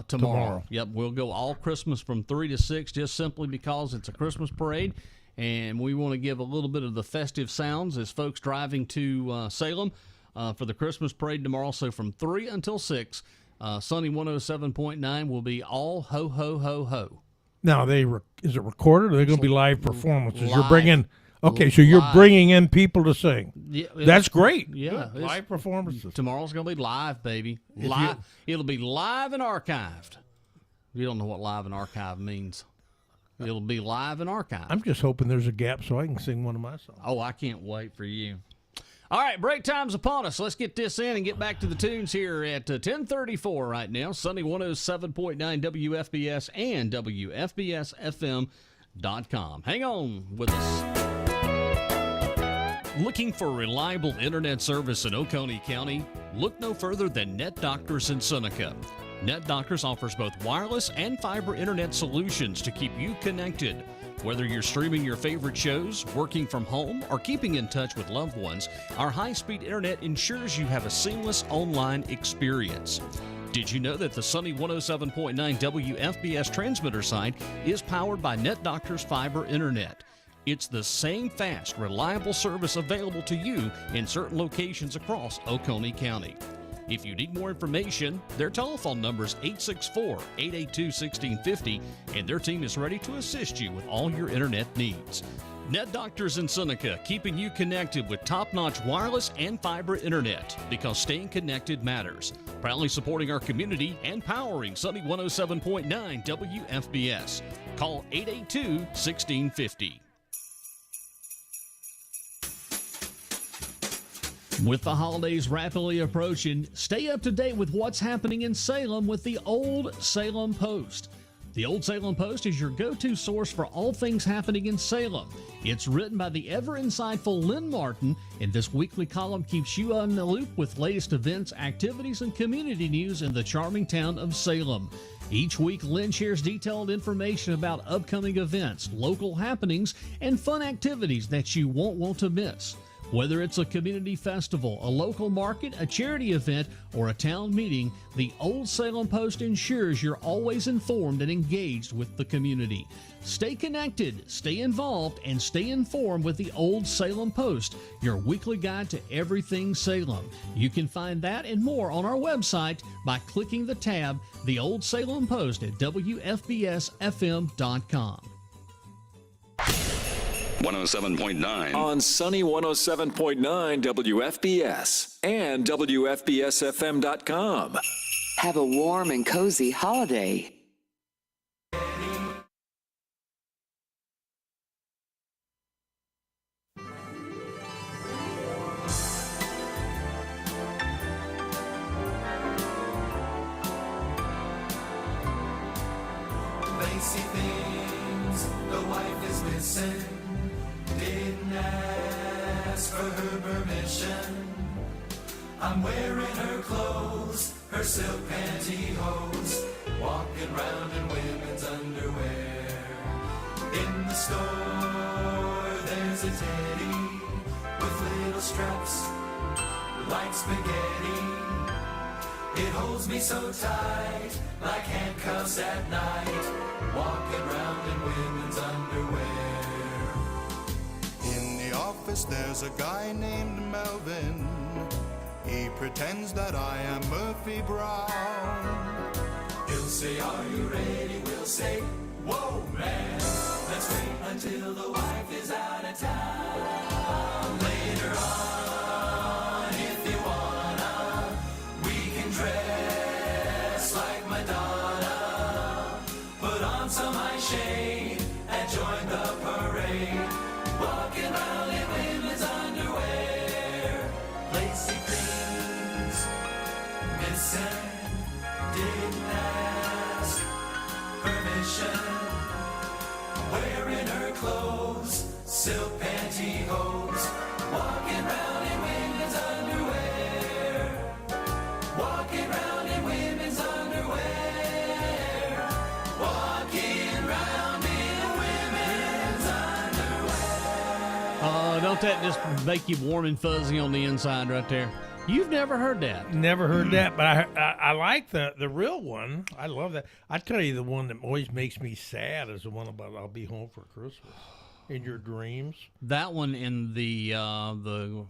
Tomorrow. Yep, we'll go all Christmas from 3 to 6 just simply because it's a Christmas parade, and we want to give a little bit of the festive sounds as folks driving to Salem for the Christmas parade tomorrow. So from 3 until 6, Sunny 107.9 will be all ho, ho, ho, ho. Now, is it recorded, or are they going to be live performances? Live. You're bringing... Okay, so you're bringing in people to sing. Yeah, that's great. Yeah, live performances. Tomorrow's going to be live, baby. Live. It'll be live and archived. You don't know what live and archive means. It'll be live and archived. I'm just hoping there's a gap so I can sing one of my songs. Oh, I can't wait for you. All right, break time's upon us. Let's get this in and get back to the tunes here at 10:34 right now. Sunny 107.9 WFBS and WFBSFM.com. Hang on with us. Looking for reliable internet service in Oconee County? Look no further than Net Doctors in Seneca. Net Doctors offers both wireless and fiber internet solutions to keep you connected. Whether you're streaming your favorite shows, working from home, or keeping in touch with loved ones, our high-speed internet ensures you have a seamless online experience. Did you know that the Sunny 107.9 WFBS transmitter site is powered by Net Doctors Fiber Internet? It's the same fast, reliable service available to you in certain locations across Oconee County. If you need more information, their telephone number is 864-882-1650, and their team is ready to assist you with all your internet needs. Net Doctors in Seneca, keeping you connected with top-notch wireless and fiber internet, because staying connected matters. Proudly supporting our community and powering Sunny 107.9 WFBS. Call 882-1650. With the holidays rapidly approaching, stay up to date with what's happening in Salem with the Old Salem Post. The Old Salem Post is your go-to source for all things happening in Salem. It's written by the ever-insightful Lynn Martin, and this weekly column keeps you on the loop with latest events, activities, and community news in the charming town of Salem. Each week, Lynn shares detailed information about upcoming events, local happenings, and fun activities that you won't want to miss. Whether it's a community festival, a local market, a charity event, or a town meeting, the Old Salem Post ensures you're always informed and engaged with the community. Stay connected, stay involved, and stay informed with the Old Salem Post, your weekly guide to everything Salem. You can find that and more on our website by clicking the tab, The Old Salem Post, at WFBSFM.com. 107.9 on Sunny 107.9 WFBS and WFBSFM.com. Have a warm and cozy holiday. They see things the wife is missing. Didn't ask for her permission. I'm wearing her clothes, her silk pantyhose, walking around in women's underwear. In the store, there's a teddy with little straps like spaghetti. It holds me so tight, like handcuffs at night, walking around in women's underwear. In the office there's a guy named Melvin. He pretends that I am Murphy Brown. He'll say, are you ready? We'll say, whoa, man. Let's wait until the wife is out of town. Later on, if you wanna, we can dress like Madonna. Put on some high shade and join the parade. Walking around in women's underwear. Lacy things missing. Didn't ask permission. tradition. Wearing her clothes, silk pantyhose, walking round in women's underwear. Walking round in women's underwear. Walking round in women's underwear. Oh, don't that just make you warm and fuzzy on the inside right there? You've never heard that. Never heard that, but I like the real one. I love that. I tell you, the one that always makes me sad is the one about I'll be home for Christmas. In your dreams. That one in the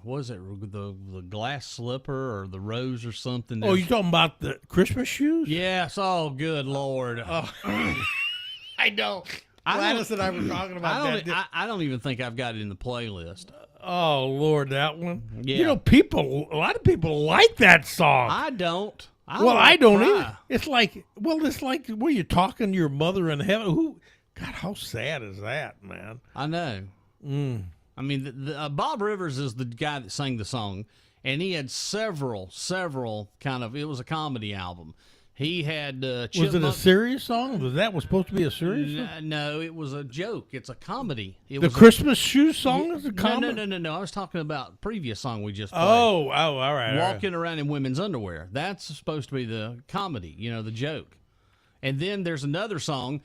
what is it, the glass slipper or the rose or something. Oh, you talking about the Christmas shoes? Yes. Oh, good Lord. Oh. I know. Gladys and I were talking about that. I don't even think I've got it in the playlist. Oh Lord, that one. Yeah. You know, a lot of people like that song. I don't. I don't either. It's like were you talking to your mother in heaven? God, how sad is that, man? I know. I mean, Bob Rivers is the guy that sang the song, and he had several kind of. It was a comedy album. He had. Was it a serious song? Was supposed to be a serious song? No, it was a joke. It's a comedy. The Christmas Shoes song is a comedy? No. I was talking about previous song we just played. Oh, all right. Walking around in women's underwear. That's supposed to be the comedy, the joke. And then there's another song,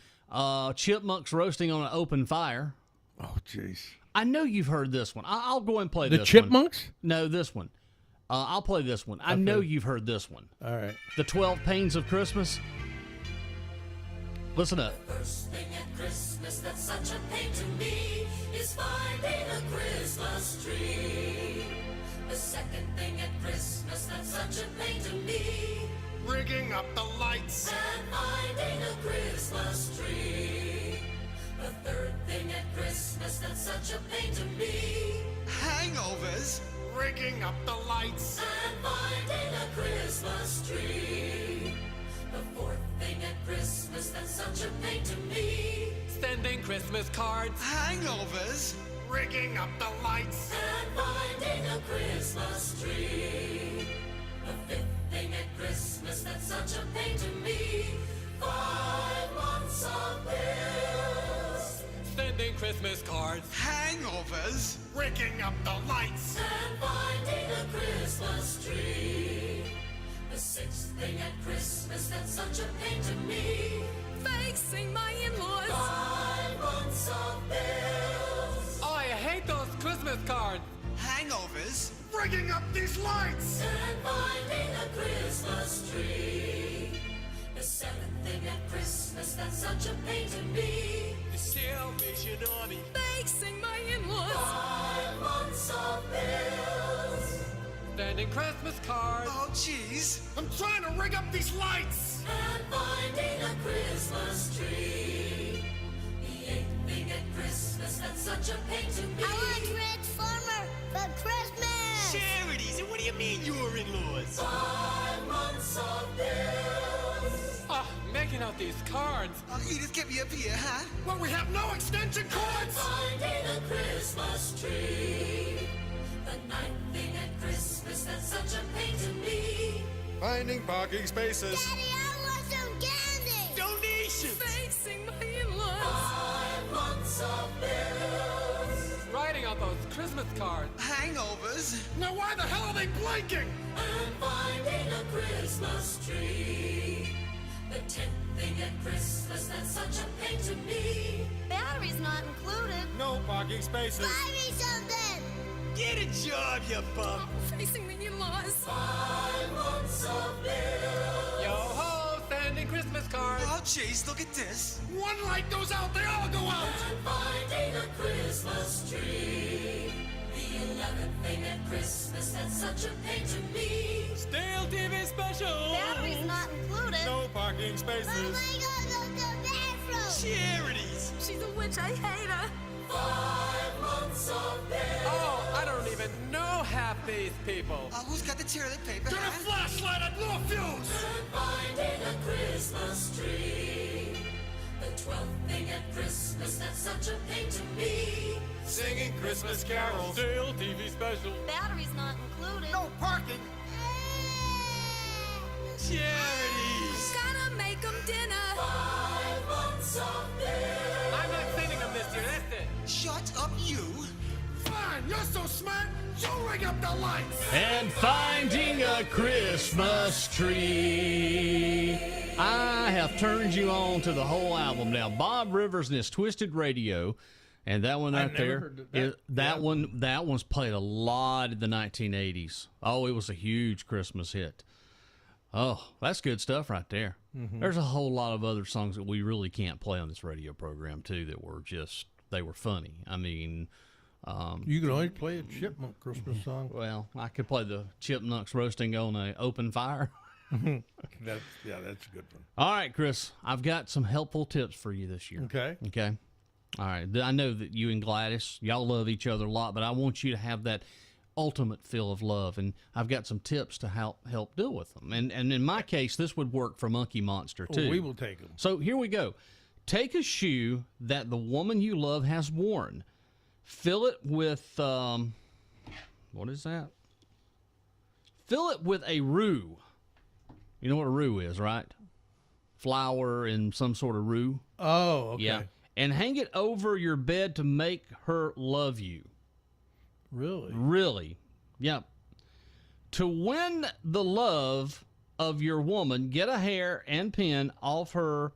Chipmunks Roasting on an Open Fire. Oh, jeez. I know you've heard this one. I'll go and play this one. The Chipmunks? No, this one. I'll play this one. I know you've heard this one. All right. The 12 Pains of Christmas. Listen up. The first thing at Christmas that's such a pain to me is finding a Christmas tree. The second thing at Christmas that's such a pain to me, Rigging up the lights and finding a Christmas tree. The third thing at Christmas that's such a pain to me, hangovers. Rigging up the lights and finding a Christmas tree. The fourth thing at Christmas that's such a pain to me, sending Christmas cards. Hangovers. Rigging up the lights and finding a Christmas tree. The fifth thing at Christmas that's such a pain to me, 5 months of bills. Sending Christmas cards. Hangovers. Rigging up the lights and finding a Christmas tree. The sixth thing at Christmas that's such a pain to me, facing my in-laws. 5 months of bills. Oh, I hate those Christmas cards. Hangovers. Rigging up these lights and finding a Christmas tree. The seventh thing at Christmas that's such a pain to me, the Salvation Army. facing my in-laws. 5 months of bills. Sending Christmas cards. Oh, jeez. I'm trying to rig up these lights. And finding a Christmas tree. The eighth thing at Christmas that's such a pain to me, I want Transformer for Christmas. Charities, and what do you mean your in-laws? 5 months of bills. Making out these cards. You just get me up here, huh? Well, we have no extension cords. Finding a Christmas tree. The ninth thing at Christmas that's such a pain to me, Finding parking spaces. Daddy, I want some candy. Donations. facing my in-laws. 5 months of bills. Writing out those Christmas cards. Hangovers. Now why the hell are they blinking? And finding a Christmas tree. The 10th thing at Christmas that's such a pain to me, Battery's not included. No parking spaces. Buy me something. Get a job, you bum. facing the in-laws. 5 months of bills. Yo ho, sending Christmas cards. Oh, jeez, look at this. One light goes out, they all go out. And finding a Christmas tree. The 11th thing at Christmas that's such a pain to me, Stale TV special. Battery's not included. No parking spaces. Mom, I gotta go to the bathroom. Charities. she's a witch, I hate her. 5 months of bills. Oh, I don't even know half these people. Who's got the toilet paper? Get a flashlight, I blew a fuse. And finding a Christmas tree. The 12th thing at Christmas that's such a pain to me, Singing Christmas carols. Stale TV special. Battery's not included. No parking. Charities. gotta make 'em dinner. 5 months of man, you're so smart, you ring up the lights. And finding a Christmas tree. I have turned you on to the whole album now. Bob Rivers and his Twisted Radio. And that one right there, that one's played a lot in the 1980s. Oh, it was a huge Christmas hit. Oh, that's good stuff right there. Mm-hmm. There's a whole lot of other songs that we really can't play on this radio program, too, that were they were funny. I mean... you can only play a Chipmunk Christmas song. Well, I could play the Chipmunks roasting on an open fire. That's a good one. All right, Chris, I've got some helpful tips for you this year. Okay. All right. I know that you and Gladys, y'all love each other a lot, but I want you to have that ultimate feel of love, and I've got some tips to help deal with them. And in my case, this would work for Monkey Monster, too. We will take them. So here we go. Take a shoe that the woman you love has worn. Fill it with, what is that? Fill it with a roux. You know what a roux is, right? Flour and some sort of roux. Oh, okay. Yeah. And hang it over your bed to make her love you. Really? Really. Yeah. To win the love of your woman, get a hair and pin off her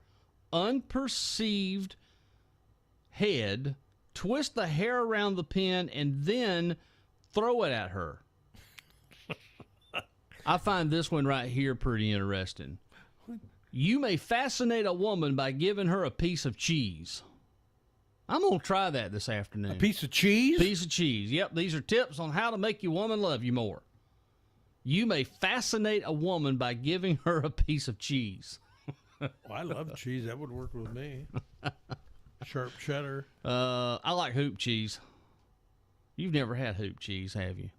unperceived head, twist the hair around the pin, and then throw it at her. I find this one right here pretty interesting. You may fascinate a woman by giving her a piece of cheese. I'm going to try that this afternoon. A piece of cheese? Piece of cheese. Yep, these are tips on how to make your woman love you more. You may fascinate a woman by giving her a piece of cheese. Well, I love cheese. That would work with me. Sharp cheddar. I like hoop cheese. You've never had hoop cheese, have you?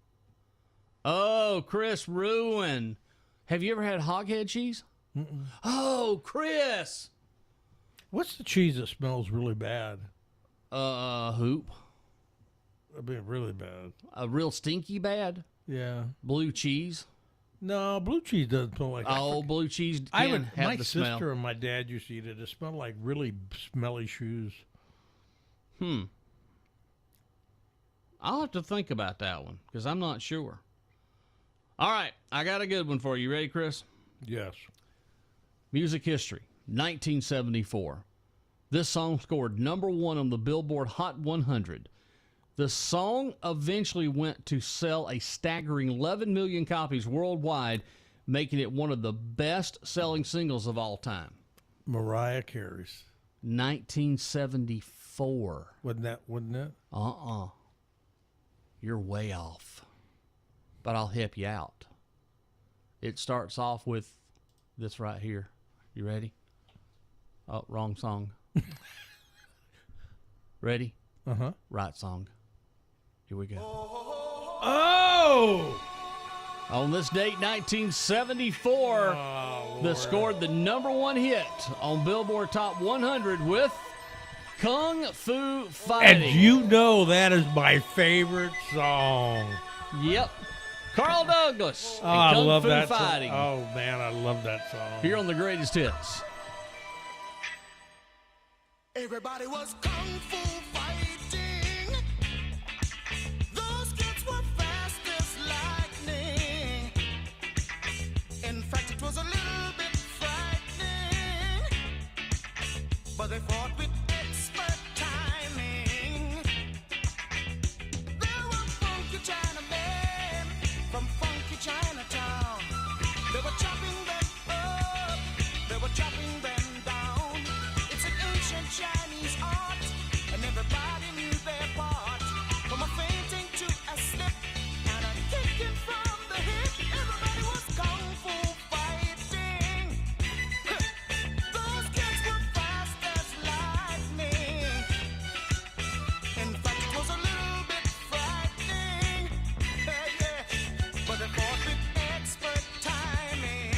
Oh, Chris Rouen. Have you ever had hoghead cheese? Mm-mm. Oh, Chris. What's the cheese that smells really bad? Hoop. I mean, really bad. Real stinky bad? Yeah. Blue cheese? No, blue cheese doesn't smell like that. Oh, blue cheese can have my the sister smell. and my dad used to eat it. It smelled like really smelly shoes. I'll have to think about that one because I'm not sure. All right, I got a good one for you. Ready, Chris? Yes. Music history, 1974. This song scored #1 on the Billboard Hot 100. The song eventually went to sell a staggering 11 million copies worldwide, making it one of the best-selling singles of all time. Mariah Carey's. 1974. Wasn't it? You're way off. But I'll help you out. It starts off with this right here. You ready? Oh, wrong song. Ready? Uh-huh. Right song. Here we go. Oh! On this date, 1974, that scored the #1 hit on Billboard Top 100 with Kung Fu Fighting. And you know that is my favorite song. Yep. Carl Douglas and I Kung love Fu that Fighting. song. Oh, man, I love that song. Here on the Greatest Hits. Everybody was kung fu fighting. Those kids were fast as lightning. In fact, it was a little bit frightening. But they fought with expert timing. There were funky Chinamen from funky Chinatown. They were chopping them up. They were chopping them down. It's an ancient Chinese art, and everybody knew their part. From a fainting to a slip, and a kicking from the hip. Everybody was kung fu fighting. Those kids were fast as lightning. In fact, it was a little bit frightening. Yeah. But they fought with expert timing.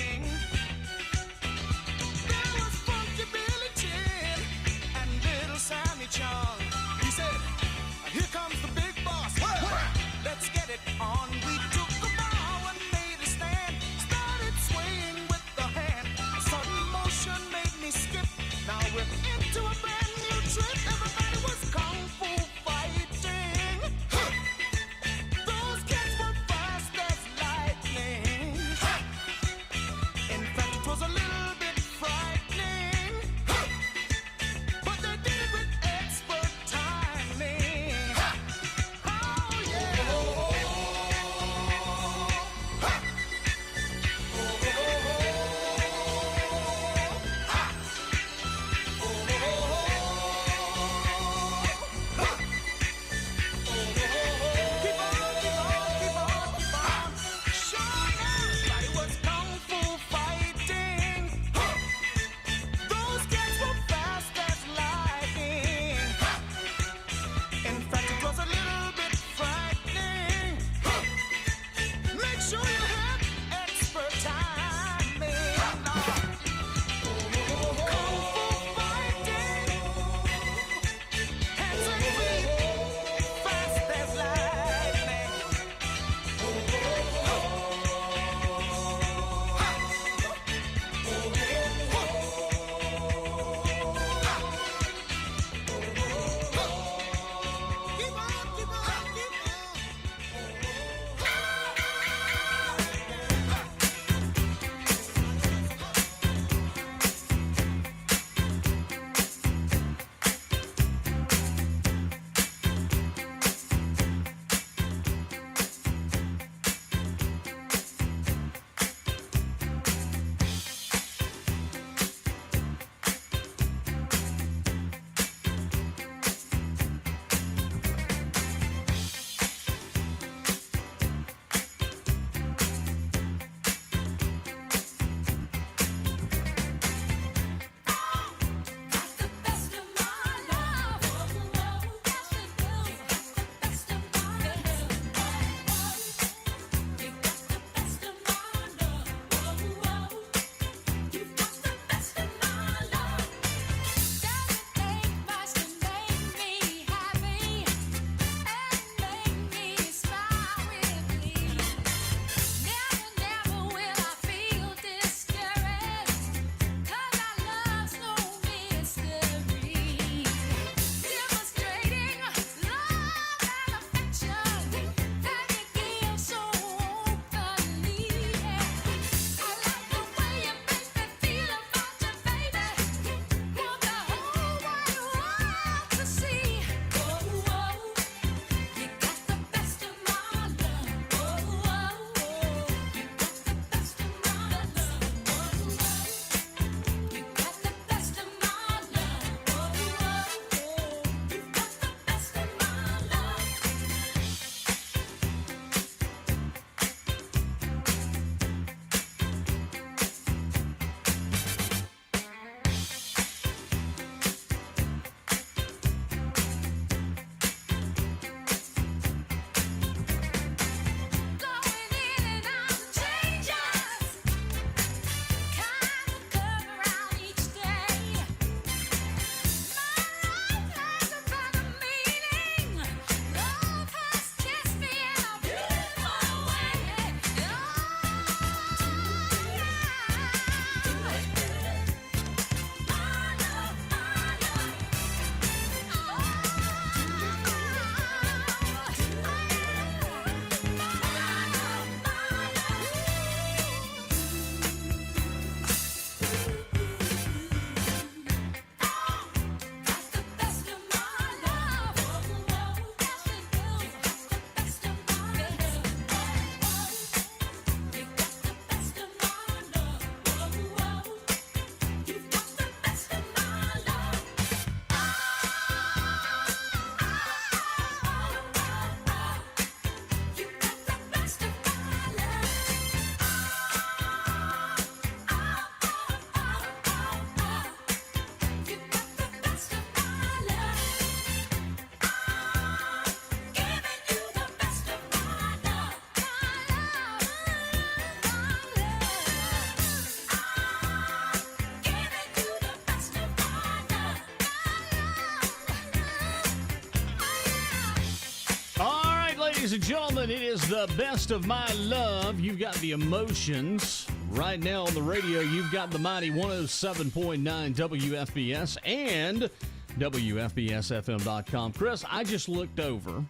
Ladies and gentlemen, it is the best of my love. You've got the emotions. Right now on the radio, you've got the mighty 107.9 WFBS and WFBSFM.com. Chris, I just looked over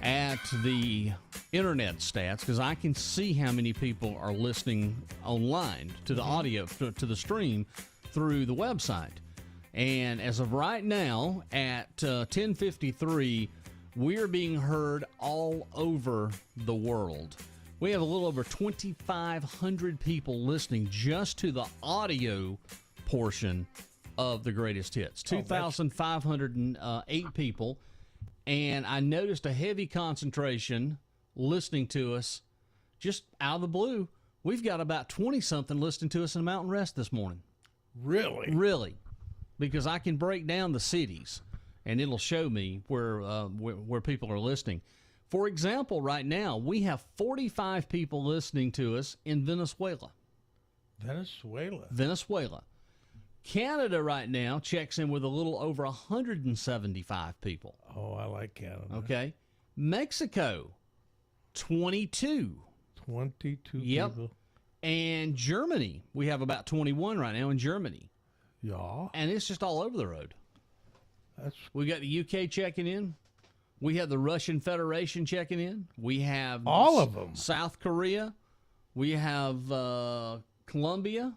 at the internet stats because I can see how many people are listening online to the audio, to the stream through the website. And as of right now, at 10:53, we're being heard all over the world. We have a little over 2,500 people listening just to the audio portion of the greatest hits. 2,508 people. And I noticed a heavy concentration listening to us just out of the blue. We've got about 20-something listening to us in Mountain Rest this morning. Really? Really. Because I can break down the cities, and it'll show me where people are listening. For example, right now, we have 45 people listening to us in Venezuela. Venezuela. Canada right now checks in with a little over 175 people. Oh, I like Canada. Okay. Mexico, 22. 22 Yep. people. And Germany, we have about 21 right now in Germany. Yeah. And it's just all over the road. We got the UK checking in. We have the Russian Federation checking in. We have all of them. South Korea. We have Colombia.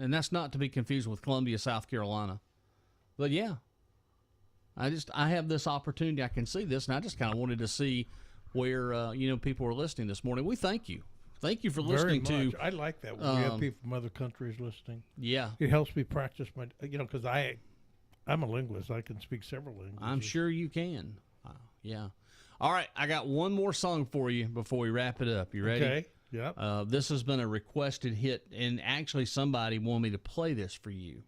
And that's not to be confused with Columbia, South Carolina. But yeah, I have this opportunity. I can see this, and I just kind of wanted to see where people were listening this morning. We thank you. Thank you for listening to. I like that when we have people from other countries listening. Yeah, it helps me practice my. Because I'm a linguist. I can speak several languages. I'm sure you can. Yeah. All right, I got one more song for you before we wrap it up. You ready? Okay. Yep. This has been a requested hit, and actually somebody wanted me to play this for you.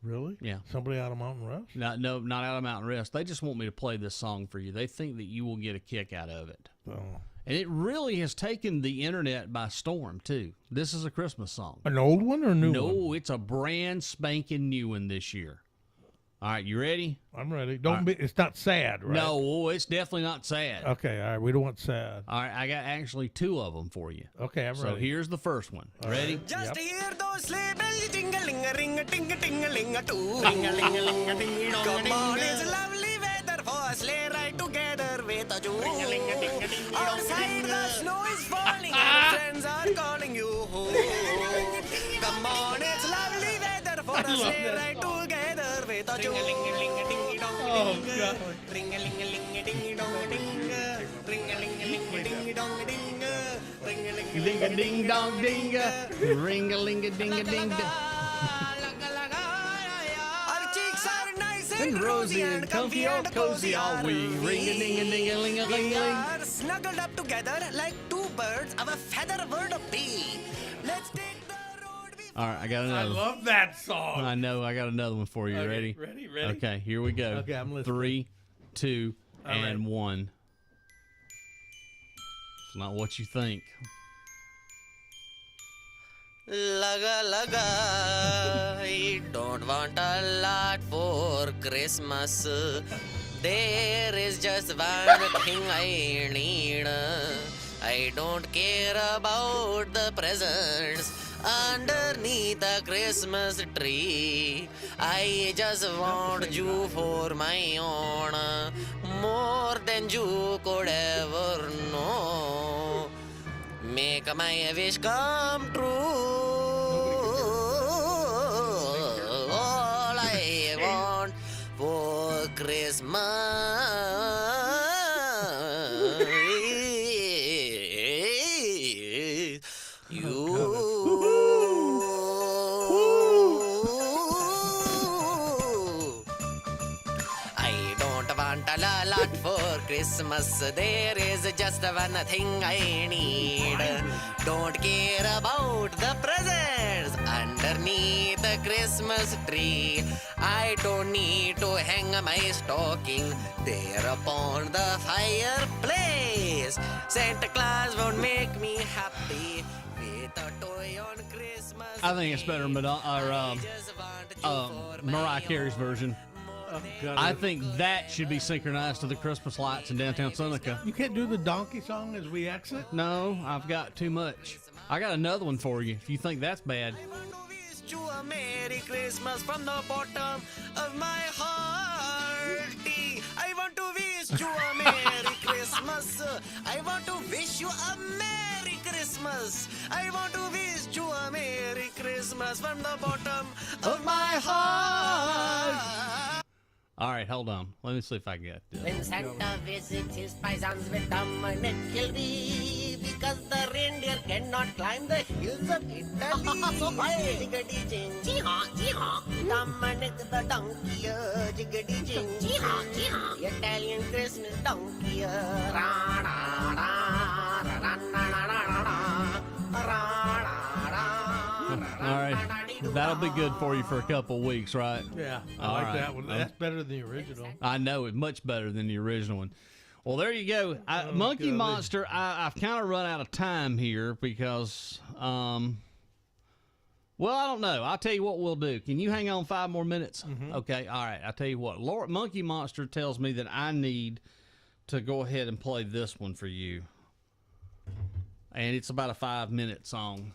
Really? Yeah. Somebody out of Mountain Rest? No, not out of Mountain Rest. They just want me to play this song for you. They think that you will get a kick out of it. Oh. And it really has taken the internet by storm, too. This is a Christmas song. An old one or a new one? No, it's a brand spanking new one this year. All right, you ready? I'm ready. It's not sad, right? No, it's definitely not sad. Okay, all right. We don't want sad. All right, I got actually two of them for you. Okay, I'm ready. So here's the first one. Ready? Just hear those sleigh bells jingling-a-ring-a-ting-a-ting-a-ling-a-too. Ring-a-ling-a-ling-a-ding-a-ding-a-ding. Come on, it's lovely weather for a sleigh ride together with a Jew. Outside the snow is falling and friends are calling you home. Come on, it's lovely weather for a sleigh ride together with a Jew. Oh, God. Ring-a-ding-dong-dinga. Ring-a-ling-a-ding-a-ding-dong. Our cheeks are nice And rosy and comfy, all cozy, all we. Ring-a-ding-a-ding-a-ling-a-ling-a-ling. We are snuggled up together like two birds of a feather word of bee. Let's take the road before. All right, I got I another one. love that song. I know. I got another one for you. Okay, Ready? ready? Okay, here we go. Okay, I'm listening. 3, 2, All and right. 1. It's not what you think. Laga laga, I don't want a lot for Christmas. There is just one thing I need. I don't care about the presents underneath the Christmas tree. I just want you for my own, more than you could ever know. Make my wish come true. All I want for Christmas is you. I don't want a lot for Christmas. There is just one thing I need. Don't care about the presents underneath the Christmas tree. I don't need to hang my stocking there upon the fireplace. Santa Claus won't make me happy with a toy on Christmas. I think it's better than Mariah Carey's version. God, I think that should be synchronized to the Christmas lights in downtown Seneca. you can't do the donkey song as we exit. No, I've got too much. I got another one for you if you think that's bad. Wish you a Merry Christmas from the bottom of my heart. I want to wish you a Merry Christmas. I want to wish you a Merry Christmas. I want to wish you a Merry Christmas from the bottom of my heart. All right, hold on. Let me see if I get this. When Santa visits his paisans with them, and it will be because the reindeer cannot climb the hills of Italy. Jiggity jing, jee-haw, jee-haw. Come and nick the donkey, jiggity jing, jee-haw, jee-haw. Italian Christmas donkey, ra-ra-ra, ra-ra-ra-ra-ra, ra-ra-ra-ra. All right. That'll be good for you for a couple weeks, right? Yeah, I All like right. that one. That's better than the original. I know it much better than the original one. Well, there you go. Monkey golly. Monster, I've kind of run out of time here because, well, I don't know. I'll tell you what we'll do. Can you hang on 5 more minutes? Okay, all right. I'll tell you what. Monkey Monster tells me that I need to go ahead and play this one for you. And it's about a 5-minute song.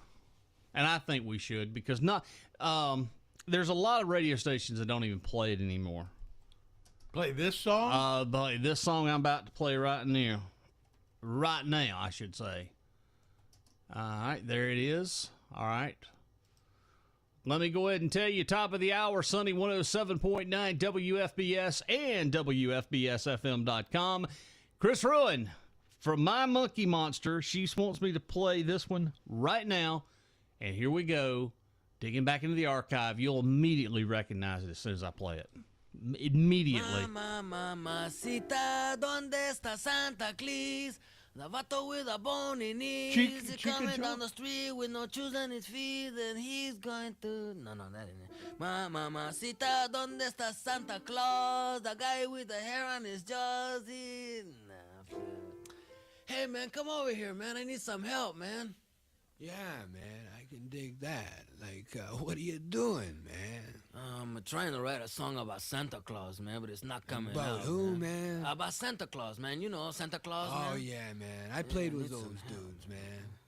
And I think we should because there's a lot of radio stations that don't even play it anymore. Play this song? But this song I'm about to play right now. Right now, I should say. All right, there it is. All right. Let me go ahead and tell you, top of the hour, Sunny 107.9 WFBS and WFBSFM.com. Chris Rouen from My Monkey Monster. She wants me to play this one right now. And here we go. Digging back into the archive. You'll immediately recognize it as soon as I play it. Immediately. Mamacita, ¿dónde está Santa Claus? The vato with a bony knees. He's coming down the street with no shoes on his feet, and he's going to... No, that ain't it. Mamacita, ¿dónde está Santa Claus? The guy with the hair on his jaws. Hey, man, come over here, man. I need some help, man. Yeah, man, I can dig that. Like, what are you doing, man? I'm trying to write a song about Santa Claus, man, but it's not coming out. About who, man? About Santa Claus, man. You know, Santa Claus, man. Oh, yeah, man. I played with those dudes, man.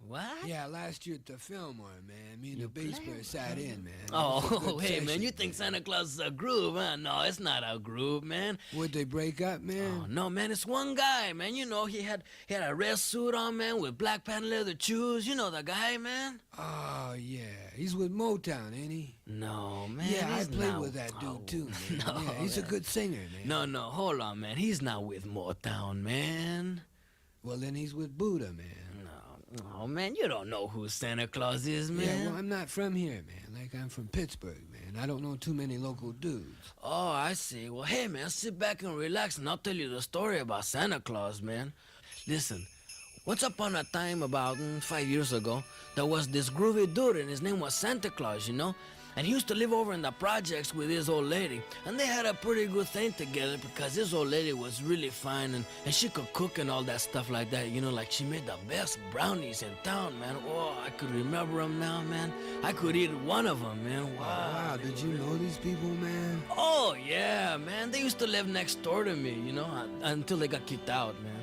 What? Yeah, last year at the Fillmore, man. Me and the bass player sat in, man. Oh, hey, man, you think Santa Claus is a groove, huh? No, it's not a groove, man. Would they break up, man? Oh, no, man, it's one guy, man. You know, he had a red suit on, man, with black patent leather shoes. You know the guy, man? Oh, yeah. He's with Motown, ain't he? No, man. Yeah, I he's played not- with that dude, too, man. No, yeah, he's a good singer, man. No, hold on, man. He's not with Motown, man. Well, then he's with Buddha, man. Oh, man, you don't know who Santa Claus is, man. Yeah, well, I'm not from here, man. Like, I'm from Pittsburgh, man. I don't know too many local dudes. Oh, I see. Well, hey, man, sit back and relax, and I'll tell you the story about Santa Claus, man. Listen, once upon a time, about 5 years ago, there was this groovy dude, and his name was Santa Claus, you know? And he used to live over in the projects with his old lady. And they had a pretty good thing together because his old lady was really fine, and she could cook and all that stuff like that. You know, like she made the best brownies in town, man. Oh, I could remember them now, man. I could eat one of them, man. Wow, did you know these people, man? Oh, yeah, man. They used to live next door to me, you know, until they got kicked out, man.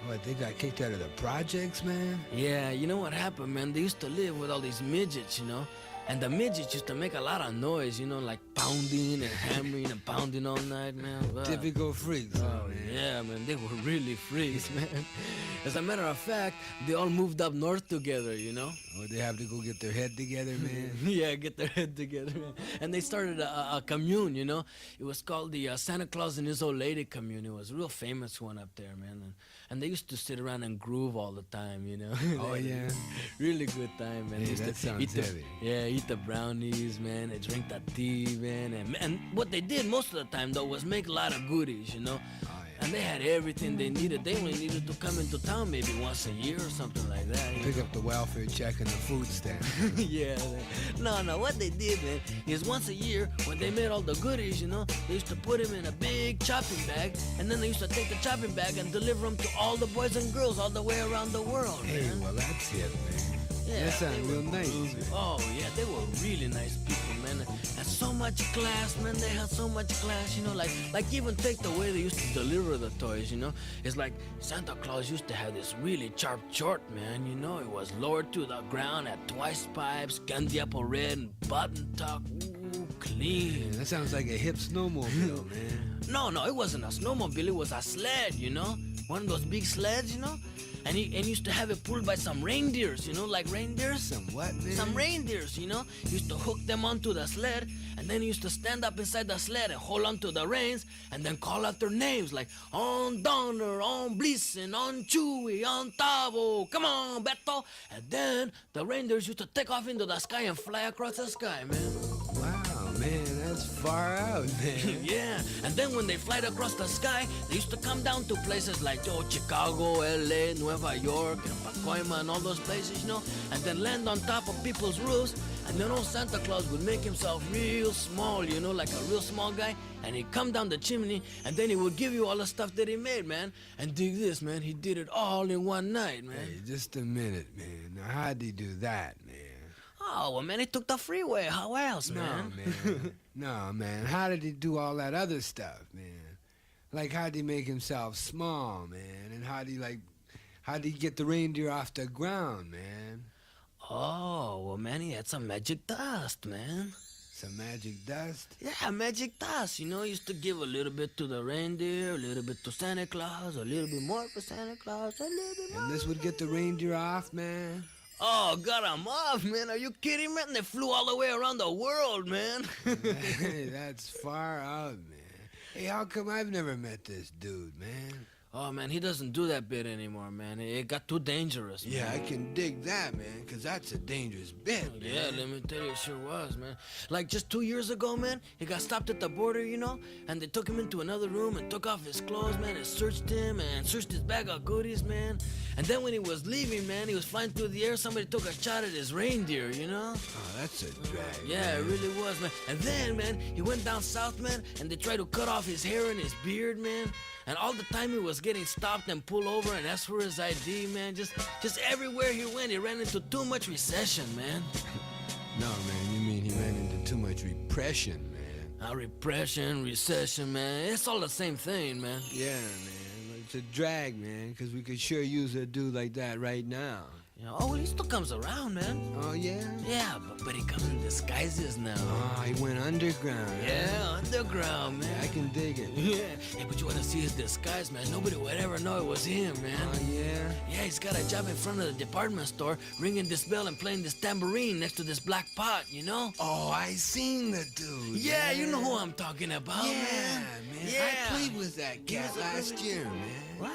What, they got kicked out of the projects, man? Yeah, you know what happened, man? They used to live with all these midgets, you know? And the midgets used to make a lot of noise, you know, like pounding and hammering and pounding all night, man. Wow. Typical freaks, Oh, yeah, man. They were really freaks, man. As a matter of fact, they all moved up north together, you know? Oh, they have to go get their head together, man? Yeah, get their head together, man. And they started a commune, you know? It was called the Santa Claus and His Old Lady commune. It was a real famous one up there, man. And they used to sit around and groove all the time, you know? Oh, yeah? Really good time, man. Hey, They used that to sounds eat the- heavy. Yeah, eat the brownies, man. They drink the tea, man. And what they did most of the time, though, was make a lot of goodies, you know? And they had everything they needed. They only needed to come into town maybe once a year or something like that. you Pick know? up the welfare check and the food stamp. Yeah. No. What they did, man, is once a year, when they made all the goodies, you know, they used to put them in a big chopping bag, and then they used to take the chopping bag and deliver them to all the boys and girls all the way around the world, Hey, man. well, that's it, man. Yeah, That sounds they real were nice. groovy. Oh, yeah, they were really nice people, man. And so much class, man. They had so much class, you know, like even take the way they used to deliver the toys, you know. It's like Santa Claus used to have this really sharp short, man, you know. It was lowered to the ground, had twice pipes, candy apple red, and button tuck. Ooh, clean. Yeah, that sounds like a hip snowmobile, man. No, it wasn't a snowmobile. It was a sled, you know. One of those big sleds, you know. And he used to have it pulled by some reindeers, you know, like reindeers. Some what, man? Some reindeers, you know. He used to hook them onto the sled, and then he used to stand up inside the sled and hold onto the reins, and then call out their names like on Donner, on Blitzen, on Chewy, on Tavo, come on, Beto. And then the reindeers used to take off into the sky and fly across the sky, man. Wow, man, that's far out, man. Yeah, and then when they flied across the sky, they used to come down to places like Chicago, LA, Nueva York, and Pacoima, and all those places, you know, and then land on top of people's roofs. And then old Santa Claus would make himself real small, you know, like a real small guy, and he'd come down the chimney, and then he would give you all the stuff that he made, man. And dig this, man, he did it all in one night, man. Hey, just a minute, man. Now, how'd he do that, man? Oh, well, man, he took the freeway. How else, man? No, man. No, man. How did he do all that other stuff, man? Like, how'd he make himself small, man? And how'd he get the reindeer off the ground, man? Oh, well, man, he had some magic dust, man. Some magic dust? Yeah, magic dust. You know, he used to give a little bit to the reindeer, a little bit to Santa Claus, a little bit more for Santa Claus, a little bit more. And this would get the reindeer off, man? Oh, got him off, man. Are you kidding, man? They flew all the way around the world, man. Hey, that's far out, man. Hey, how come I've never met this dude, man? Oh, man, he doesn't do that bit anymore, man. It got too dangerous, man. Yeah, I can dig that, man, because that's a dangerous bit, man. Yeah, let me tell you, it sure was, man. Like, just 2 years ago, man, he got stopped at the border, you know, and they took him into another room and took off his clothes, man, and searched him and searched his bag of goodies, man. And then when he was leaving, man, he was flying through the air, somebody took a shot at his reindeer, you know? Oh, that's a drag, Yeah, man. it really was, man. And then, man, he went down south, man, and they tried to cut off his hair and his beard, man. And all the time he was getting stopped and pulled over and asked for his ID, man. Just everywhere he went, he ran into too much recession, man. No, man, you mean he ran into too much repression, man. Repression, recession, man. It's all the same thing, man. Yeah, man. It's a drag, man, because we could sure use a dude like that right now. You know, oh, well, he still comes around, man. Oh, yeah? Yeah, but he comes in disguises now. Oh, he went underground. Yeah, underground, man. I can dig it. Yeah. Hey, but you want to see his disguise, man? Nobody would ever know it was him, man. Oh, yeah? Yeah, he's got a job in front of the department store, ringing this bell and playing this tambourine next to this black pot, you know? Oh, I seen the dude. Yeah, man. you know who I'm talking about, Yeah, man. Yeah. I played with that cat last year, man. What?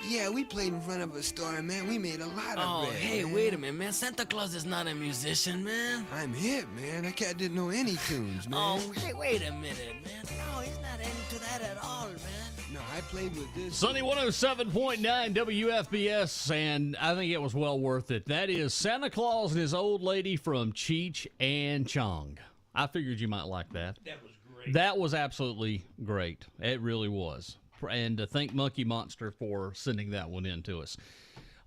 Yeah, we played in front of a store, man. We made a lot of Oh, bread, hey, man. wait a minute, man. Santa Claus is not a musician, man. I'm hip, man. That cat didn't know any tunes, man. Oh, hey, wait a minute, man. No, he's not into that at all, man. No, I played with this. Sunny 107.9 WFBS, and I think it was well worth it. That is Santa Claus and his old lady from Cheech and Chong. I figured you might like that. That was great. That was absolutely great. It really was. And thank Monkey Monster for sending that one in to us.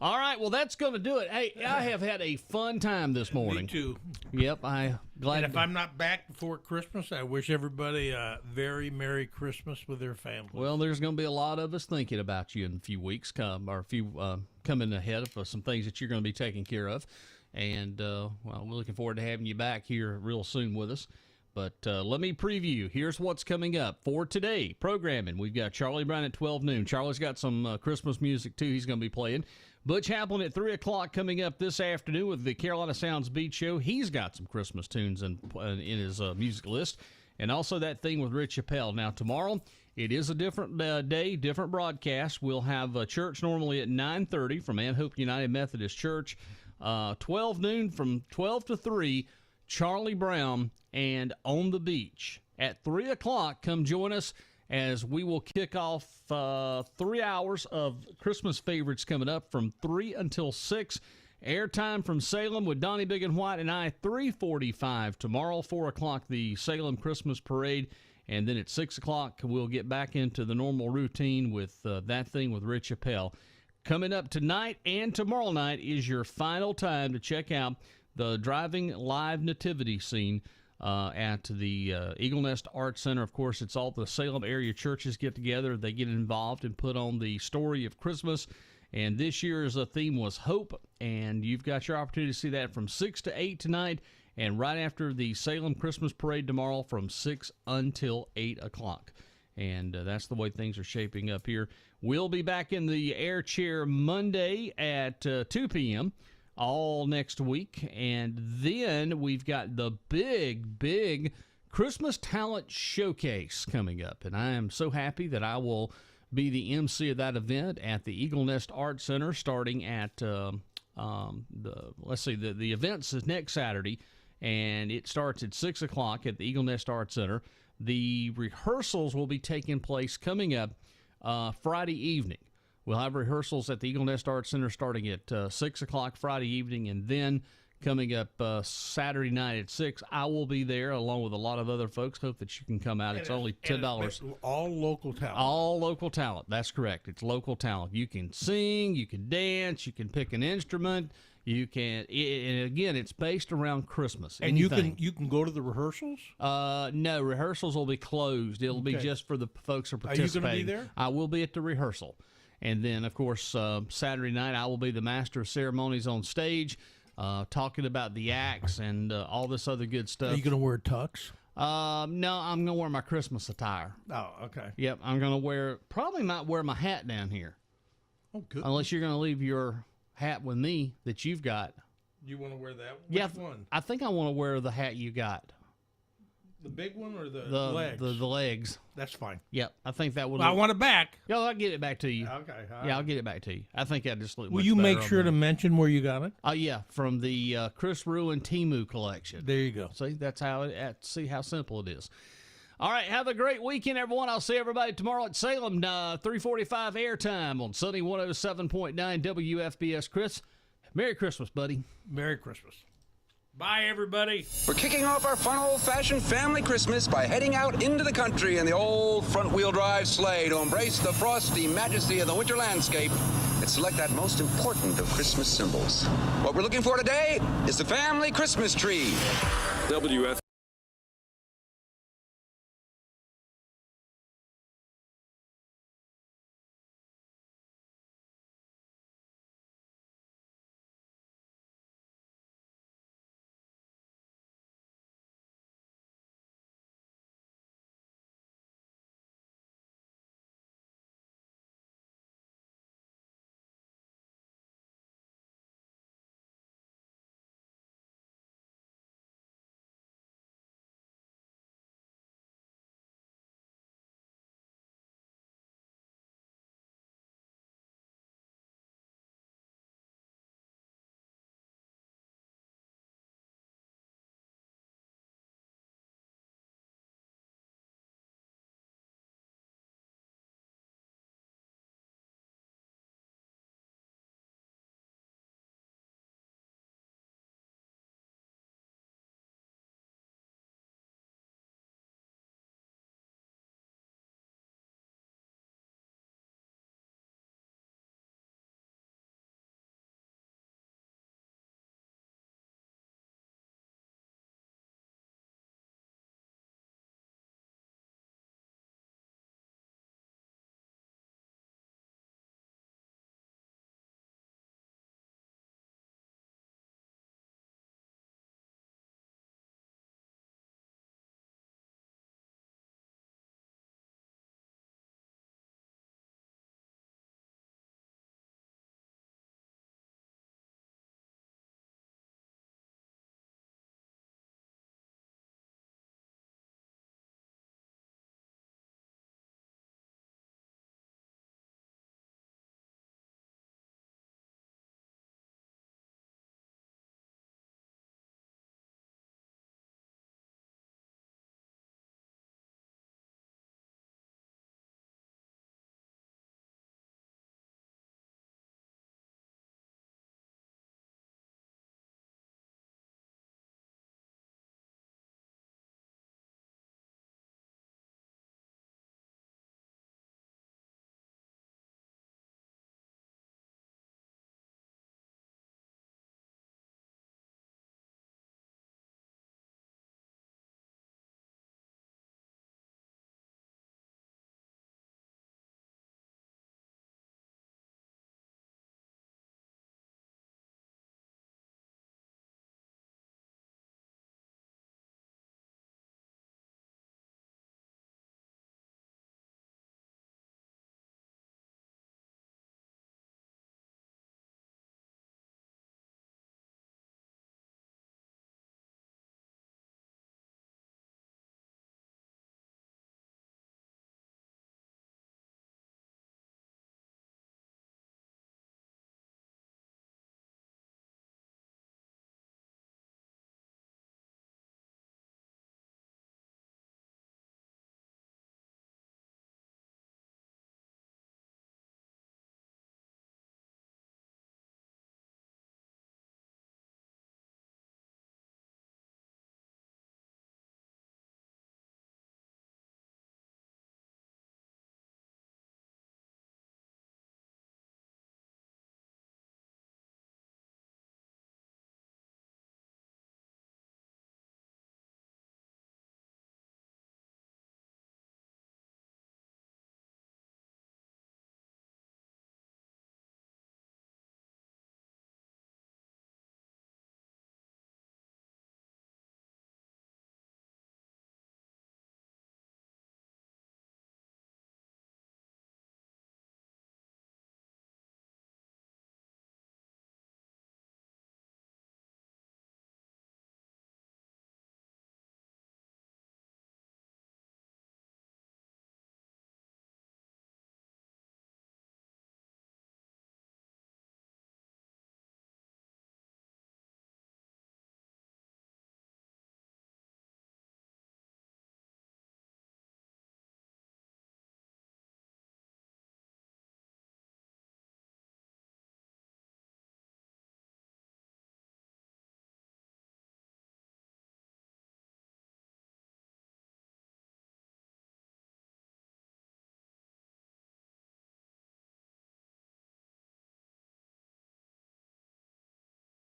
All right, well, that's going to do it. Hey, I have had a fun time this morning. Me too. Yep, glad. And if I'm not back before Christmas, I wish everybody a very Merry Christmas with their family. Well, there's going to be a lot of us thinking about you in a few weeks coming ahead of some things that you're going to be taking care of. And, well, we're looking forward to having you back here real soon with us. But let me preview. Here's what's coming up for today. Programming. We've got Charlie Brown at 12 noon. Charlie's got some Christmas music, too, he's going to be playing. Butch Hamlin at 3 o'clock coming up this afternoon with the Carolina Sounds Beat Show. He's got some Christmas tunes in his music list. And also that thing with Rich Chappelle. Now, tomorrow, it is a different day, different broadcast. We'll have church normally at 9:30 from Ann Hope United Methodist Church. 12 noon from 12 to 3, Charlie Brown and On the Beach. At 3 o'clock, come join us as we will kick off 3 hours of Christmas favorites coming up from 3 until 6. Airtime from Salem with Donnie Big and White and I, 3:45 tomorrow. 4 o'clock, the Salem Christmas Parade. And then at 6 o'clock, we'll get back into the normal routine with That Thing with Rich Chappelle. Coming up tonight and tomorrow night is your final time to check out the Driving Live Nativity Scene at the Eagle Nest Art Center. Of course, it's all the Salem area churches get together. They get involved and put on the story of Christmas. And this year's theme was hope, and you've got your opportunity to see that from 6 to 8 tonight, and right after the Salem Christmas Parade tomorrow from 6 until 8 o'clock. And that's the way things are shaping up here. We'll be back in the air chair Monday at 2 p.m. all next week. And then we've got the big Christmas Talent Showcase coming up. And I am so happy that I will be the MC of that event at the Eagle Nest Art Center starting at, the event's next Saturday. And it starts at 6 o'clock at the Eagle Nest Art Center. The rehearsals will be taking place coming up Friday evening. We'll have rehearsals at the Eagle Nest Art Center starting at 6 o'clock Friday evening, and then coming up Saturday night at 6. I will be there along with a lot of other folks. Hope that you can come out. It's only $10. All local talent. All local talent. That's correct. It's local talent. You can sing, you can dance, you can pick an instrument. You can, and again, it's based around Christmas. And you can go to the rehearsals? No, rehearsals will be closed. It'll be just for the folks who are participating. Are you going to be there? I will be at the rehearsal. And then, of course, Saturday night, I will be the master of ceremonies on stage, talking about the acts and all this other good stuff. Are you going to wear tux? No, I'm going to wear my Christmas attire. Oh, okay. Yep, I'm going to might wear my hat down here. Oh, good. Unless you're going to leave your hat with me that you've got. You want to wear that? Which one? I think I want to wear the hat you got. The big one or the legs? The legs. That's fine. Yep, I think that would. I want it back. Yeah, I'll get it back to you. Okay. Yeah, I'll get it back to you. I think that just looked. Will you make sure to mention where you got it? Yeah, from the Chris Rouen Temu collection. There you go. See, that's how. See how simple it is. All right, have a great weekend, everyone. I'll see everybody tomorrow at Salem, 3:45 airtime on Sunny 107.9 WFBS. Chris, Merry Christmas, buddy. Merry Christmas. Bye, everybody. We're kicking off our fun old-fashioned family Christmas by heading out into the country in the old front-wheel drive sleigh to embrace the frosty majesty of the winter landscape and select that most important of Christmas symbols. What we're looking for today is the family Christmas tree. WF